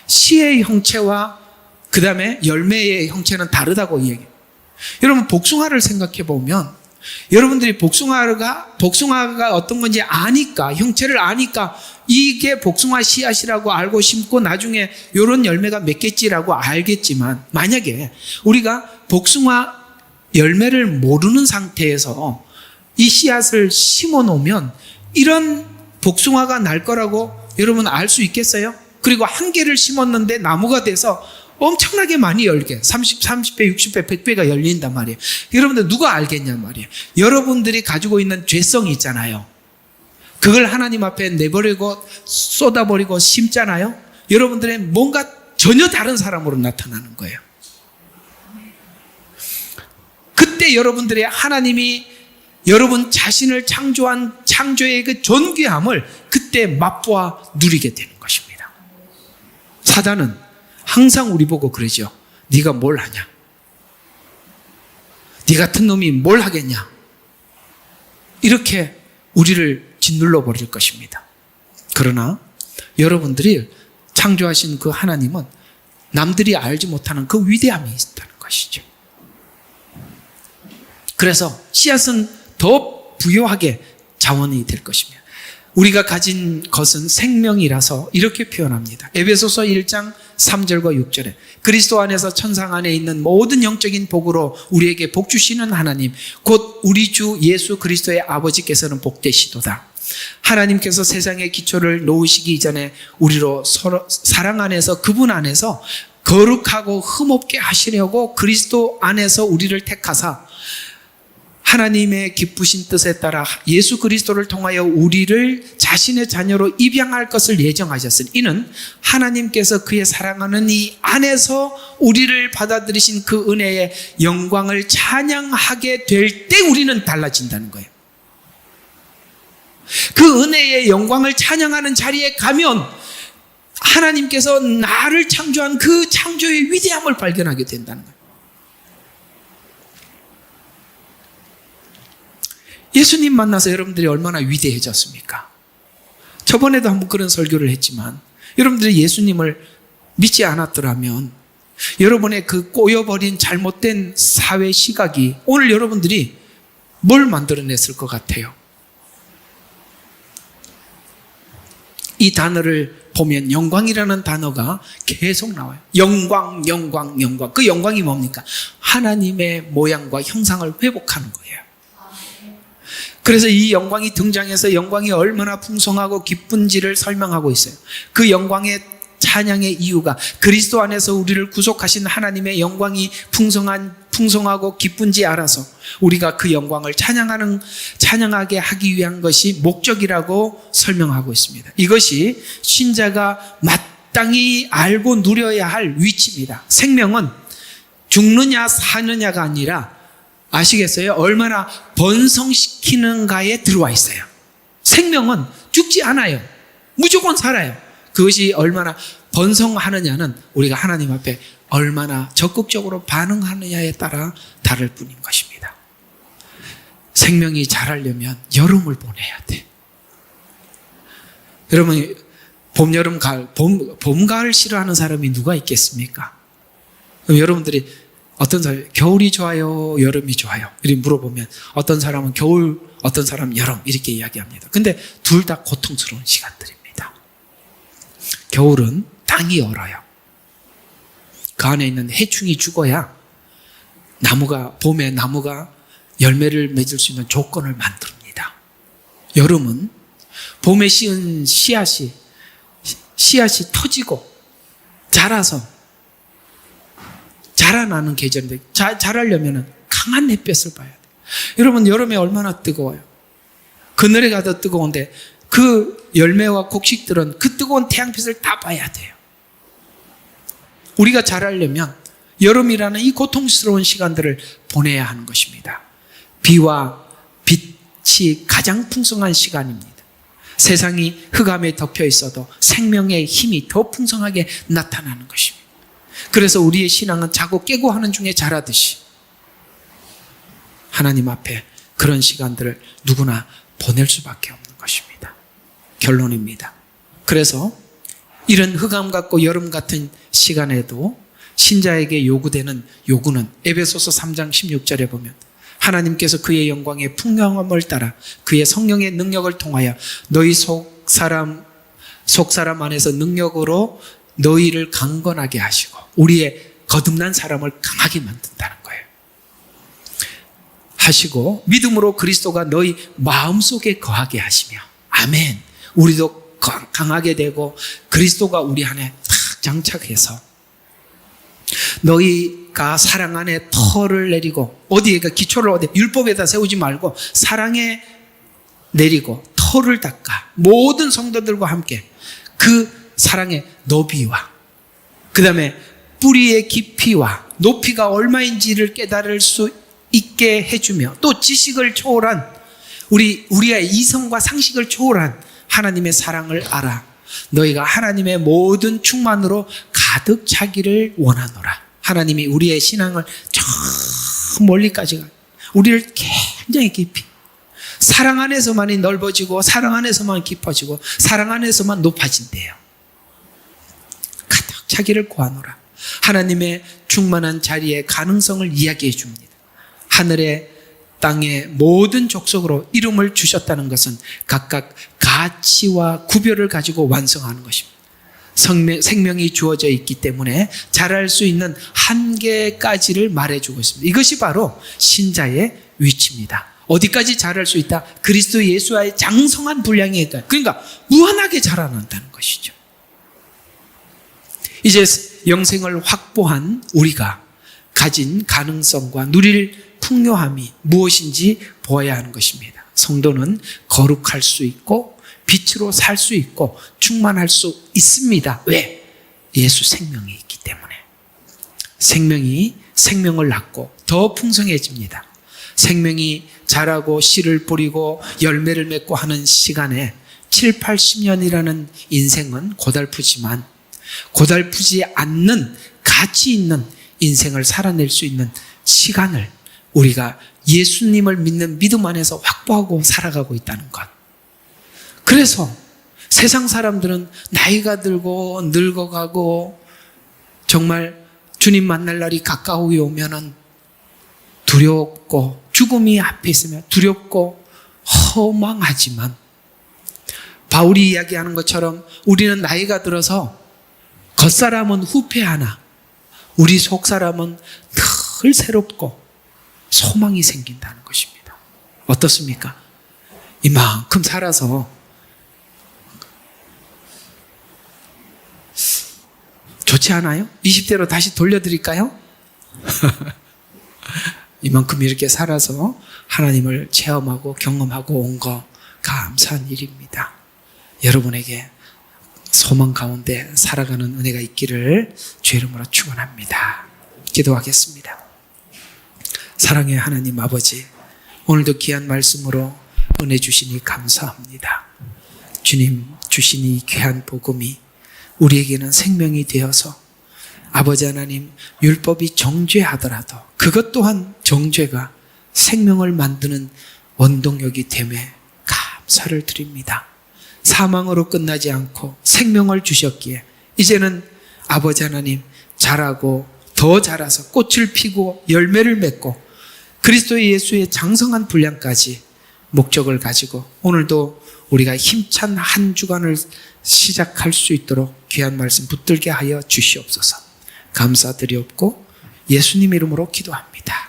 씨의 형체와 그 다음에 열매의 형체는 다르다고 얘기해요. 여러분, 복숭아를 생각해 보면 여러분들이 복숭아가 어떤 건지 아니까, 형체를 아니까 이게 복숭아 씨앗이라고 알고 심고 나중에 이런 열매가 맺겠지라고 알겠지만, 만약에 우리가 복숭아 열매를 모르는 상태에서 이 씨앗을 심어 놓으면 이런 복숭아가 날 거라고 여러분 알 수 있겠어요? 그리고 한 개를 심었는데 나무가 돼서 엄청나게 많이 열게, 30배, 60배, 100배가 열린단 말이에요. 여러분들 누가 알겠냐 말이에요. 여러분들이 가지고 있는 죄성이 있잖아요. 그걸 하나님 앞에 내버리고 쏟아버리고 심잖아요. 여러분들의 뭔가 전혀 다른 사람으로 나타나는 거예요. 그때 여러분들의 하나님이 여러분 자신을 창조한 창조의 그 존귀함을 그때 맛보아 누리게 되는 것입니다. 사단은 항상 우리 보고 그러죠. 네가 뭘 하냐? 네 같은 놈이 뭘 하겠냐? 이렇게 우리를 짓눌러 버릴 것입니다. 그러나 여러분들이 창조하신 그 하나님은 남들이 알지 못하는 그 위대함이 있다는 것이죠. 그래서 씨앗은 더 부유하게 자원이 될 것입니다. 우리가 가진 것은 생명이라서 이렇게 표현합니다. 에베소서 1장 3절과 6절에 그리스도 안에서 천상 안에 있는 모든 영적인 복으로 우리에게 복 주시는 하나님, 곧 우리 주 예수 그리스도의 아버지께서는 복되시도다. 하나님께서 세상의 기초를 놓으시기 이전에 우리로 서로 사랑 안에서, 그분 안에서 거룩하고 흠없게 하시려고 그리스도 안에서 우리를 택하사 하나님의 기쁘신 뜻에 따라 예수 그리스도를 통하여 우리를 자신의 자녀로 입양할 것을 예정하셨으니, 이는 하나님께서 그의 사랑하는 이 안에서 우리를 받아들이신 그 은혜의 영광을 찬양하게 될 때 우리는 달라진다는 거예요. 그 은혜의 영광을 찬양하는 자리에 가면 하나님께서 나를 창조한 그 창조의 위대함을 발견하게 된다는 거예요. 예수님 만나서 여러분들이 얼마나 위대해졌습니까? 저번에도 한번 그런 설교를 했지만, 여러분들이 예수님을 믿지 않았더라면 여러분의 그 꼬여버린 잘못된 사회 시각이 오늘 여러분들이 뭘 만들어냈을 것 같아요? 이 단어를 보면 영광이라는 단어가 계속 나와요. 영광, 영광, 영광. 그 영광이 뭡니까? 하나님의 모양과 형상을 회복하는 거예요. 그래서 이 영광이 등장해서 영광이 얼마나 풍성하고 기쁜지를 설명하고 있어요. 그 영광의 찬양의 이유가 그리스도 안에서 우리를 구속하신 하나님의 영광이 풍성하고 기쁜지 알아서 우리가 그 영광을 찬양하게 하기 위한 것이 목적이라고 설명하고 있습니다. 이것이 신자가 마땅히 알고 누려야 할 위치입니다. 생명은 죽느냐 사느냐가 아니라 아시겠어요? 얼마나 번성시키는가에 들어와 있어요. 생명은 죽지 않아요. 무조건 살아요. 그것이 얼마나 번성하느냐는 우리가 하나님 앞에 얼마나 적극적으로 반응하느냐에 따라 다를 뿐인 것입니다. 생명이 자라려면 여름을 보내야 돼. 여러분, 봄, 여름, 가을, 봄, 가을 싫어하는 사람이 누가 있겠습니까? 그럼 여러분들이 어떤 사람, 겨울이 좋아요, 여름이 좋아요? 이렇게 물어보면 어떤 사람은 겨울, 어떤 사람은 여름 이렇게 이야기합니다. 근데 둘 다 고통스러운 시간들입니다. 겨울은 땅이 얼어요. 그 안에 있는 해충이 죽어야 봄에 나무가 열매를 맺을 수 있는 조건을 만듭니다. 여름은 봄에 씌운 씨앗이 터지고 자라서 자라나는 계절인데 자라려면 강한 햇볕을 봐야 돼요. 여러분, 여름에 얼마나 뜨거워요. 그늘에가 더 뜨거운데 그 열매와 곡식들은 그 뜨거운 태양빛을 다 봐야 돼요. 우리가 자라려면 여름이라는 이 고통스러운 시간들을 보내야 하는 것입니다. 비와 빛이 가장 풍성한 시간입니다. 세상이 흑암에 덮여 있어도 생명의 힘이 더 풍성하게 나타나는 것입니다. 그래서 우리의 신앙은 자고 깨고 하는 중에 자라듯이 하나님 앞에 그런 시간들을 누구나 보낼 수밖에 없는 것입니다. 결론입니다. 그래서 이런 흑암 같고 여름 같은 시간에도 신자에게 요구되는 요구는 에베소서 3장 16절에 보면 하나님께서 그의 영광의 풍성함을 따라 그의 성령의 능력을 통하여 너희 속사람 안에서 능력으로 너희를 강건하게 하시고 우리의 거듭난 사람을 강하게 만든다는 거예요. 하시고 믿음으로 그리스도가 너희 마음속에 거하게 하시며 아멘. 우리도 강하게 되고 그리스도가 우리 안에 탁 장착해서 너희가 사랑 안에 터를 내리고 어디에가 기초를 어디 율법에다 세우지 말고 사랑에 내리고 터를 닦아 모든 성도들과 함께 그 사랑의 너비와 그 다음에 뿌리의 깊이와 높이가 얼마인지를 깨달을 수 있게 해주며 또 지식을 초월한 우리의 이성과 상식을 초월한 하나님의 사랑을 알아 너희가 하나님의 모든 충만으로 가득 차기를 원하노라. 하나님이 우리의 신앙을 저 멀리까지 우리를 굉장히 깊이 사랑 안에서만이 넓어지고 사랑 안에서만 깊어지고 사랑 안에서만 높아진대요. 가득 차기를 구하노라. 하나님의 충만한 자리의 가능성을 이야기해 줍니다. 하늘의 땅의 모든 족속으로 이름을 주셨다는 것은 각각 가치와 구별을 가지고 완성하는 것입니다. 생명이 주어져 있기 때문에 자랄 수 있는 한계까지를 말해주고 있습니다. 이것이 바로 신자의 위치입니다. 어디까지 자랄 수 있다? 그리스도 예수와의 장성한 분량에 있다. 그러니까 무한하게 자라난다는 것이죠. 이제 영생을 확보한 우리가 가진 가능성과 누릴 풍요함이 무엇인지 보아야 하는 것입니다. 성도는 거룩할 수 있고 빛으로 살 수 있고 충만할 수 있습니다. 왜? 예수 생명이 있기 때문에. 생명이 생명을 낳고 더 풍성해집니다. 생명이 자라고 씨를 뿌리고 열매를 맺고 하는 시간에 7, 80년이라는 인생은 고달프지만 고달프지 않는 가치 있는 인생을 살아낼 수 있는 시간을 우리가 예수님을 믿는 믿음 안에서 확보하고 살아가고 있다는 것. 그래서 세상 사람들은 나이가 들고 늙어가고 정말 주님 만날 날이 가까이 오면은 두렵고 죽음이 앞에 있으면 두렵고 허망하지만 바울이 이야기하는 것처럼 우리는 나이가 들어서 겉사람은 후패하나 우리 속사람은 늘 새롭고 소망이 생긴다는 것입니다. 어떻습니까? 이만큼 살아서 좋지 않아요? 20대로 다시 돌려드릴까요? 이만큼 이렇게 살아서 하나님을 체험하고 경험하고 온 거 감사한 일입니다. 여러분에게 소망 가운데 살아가는 은혜가 있기를 주의 이름으로 축원합니다. 기도하겠습니다. 사랑의 하나님 아버지, 오늘도 귀한 말씀으로 은혜 주시니 감사합니다. 주님 주신 이 귀한 복음이 우리에게는 생명이 되어서 아버지 하나님, 율법이 정죄하더라도 그것 또한 정죄가 생명을 만드는 원동력이 됨에 감사를 드립니다. 사망으로 끝나지 않고 생명을 주셨기에 이제는 아버지 하나님 자라고 더 자라서 꽃을 피고 열매를 맺고 그리스도 예수의 장성한 분량까지 목적을 가지고 오늘도 우리가 힘찬 한 주간을 시작할 수 있도록 귀한 말씀 붙들게 하여 주시옵소서. 감사드리옵고 예수님 이름으로 기도합니다.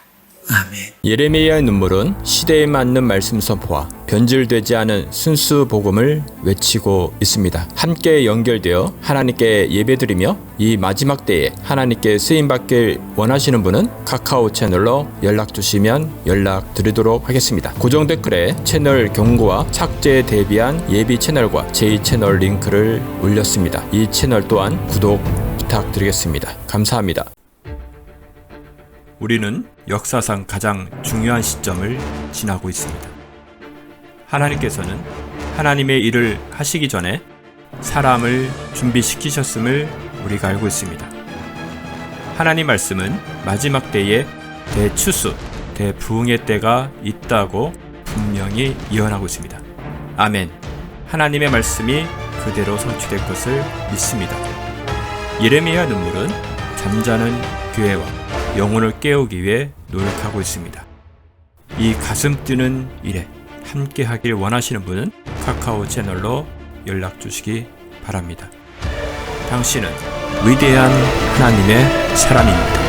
아멘. 예레미야의 눈물은 시대에 맞는 말씀 선포와 변질되지 않은 순수 복음을 외치고 있습니다. 함께 연결되어 하나님께 예배드리며 이 마지막 때에 하나님께 쓰임받길 원하시는 분은 카카오 채널로 연락 주시면 연락드리도록 하겠습니다. 고정 댓글에 채널 경고와 착제에 대비한 예비 채널과 제2채널 링크를 올렸습니다. 이 채널 또한 구독 부탁드리겠습니다. 감사합니다. 우리는 역사상 가장 중요한 시점을 지나고 있습니다. 하나님께서는 하나님의 일을 하시기 전에 사람을 준비시키셨음을 우리가 알고 있습니다. 하나님 말씀은 마지막 때에 대추수, 대부흥의 때가 있다고 분명히 예언하고 있습니다. 아멘. 하나님의 말씀이 그대로 성취될 것을 믿습니다. 예레미야 눈물은 잠자는 교회와 영혼을 깨우기 위해 노력하고 있습니다. 이 가슴 뛰는 일에 함께 하길 원하시는 분은 카카오 채널로 연락 주시기 바랍니다. 당신은 위대한 하나님의 사람입니다.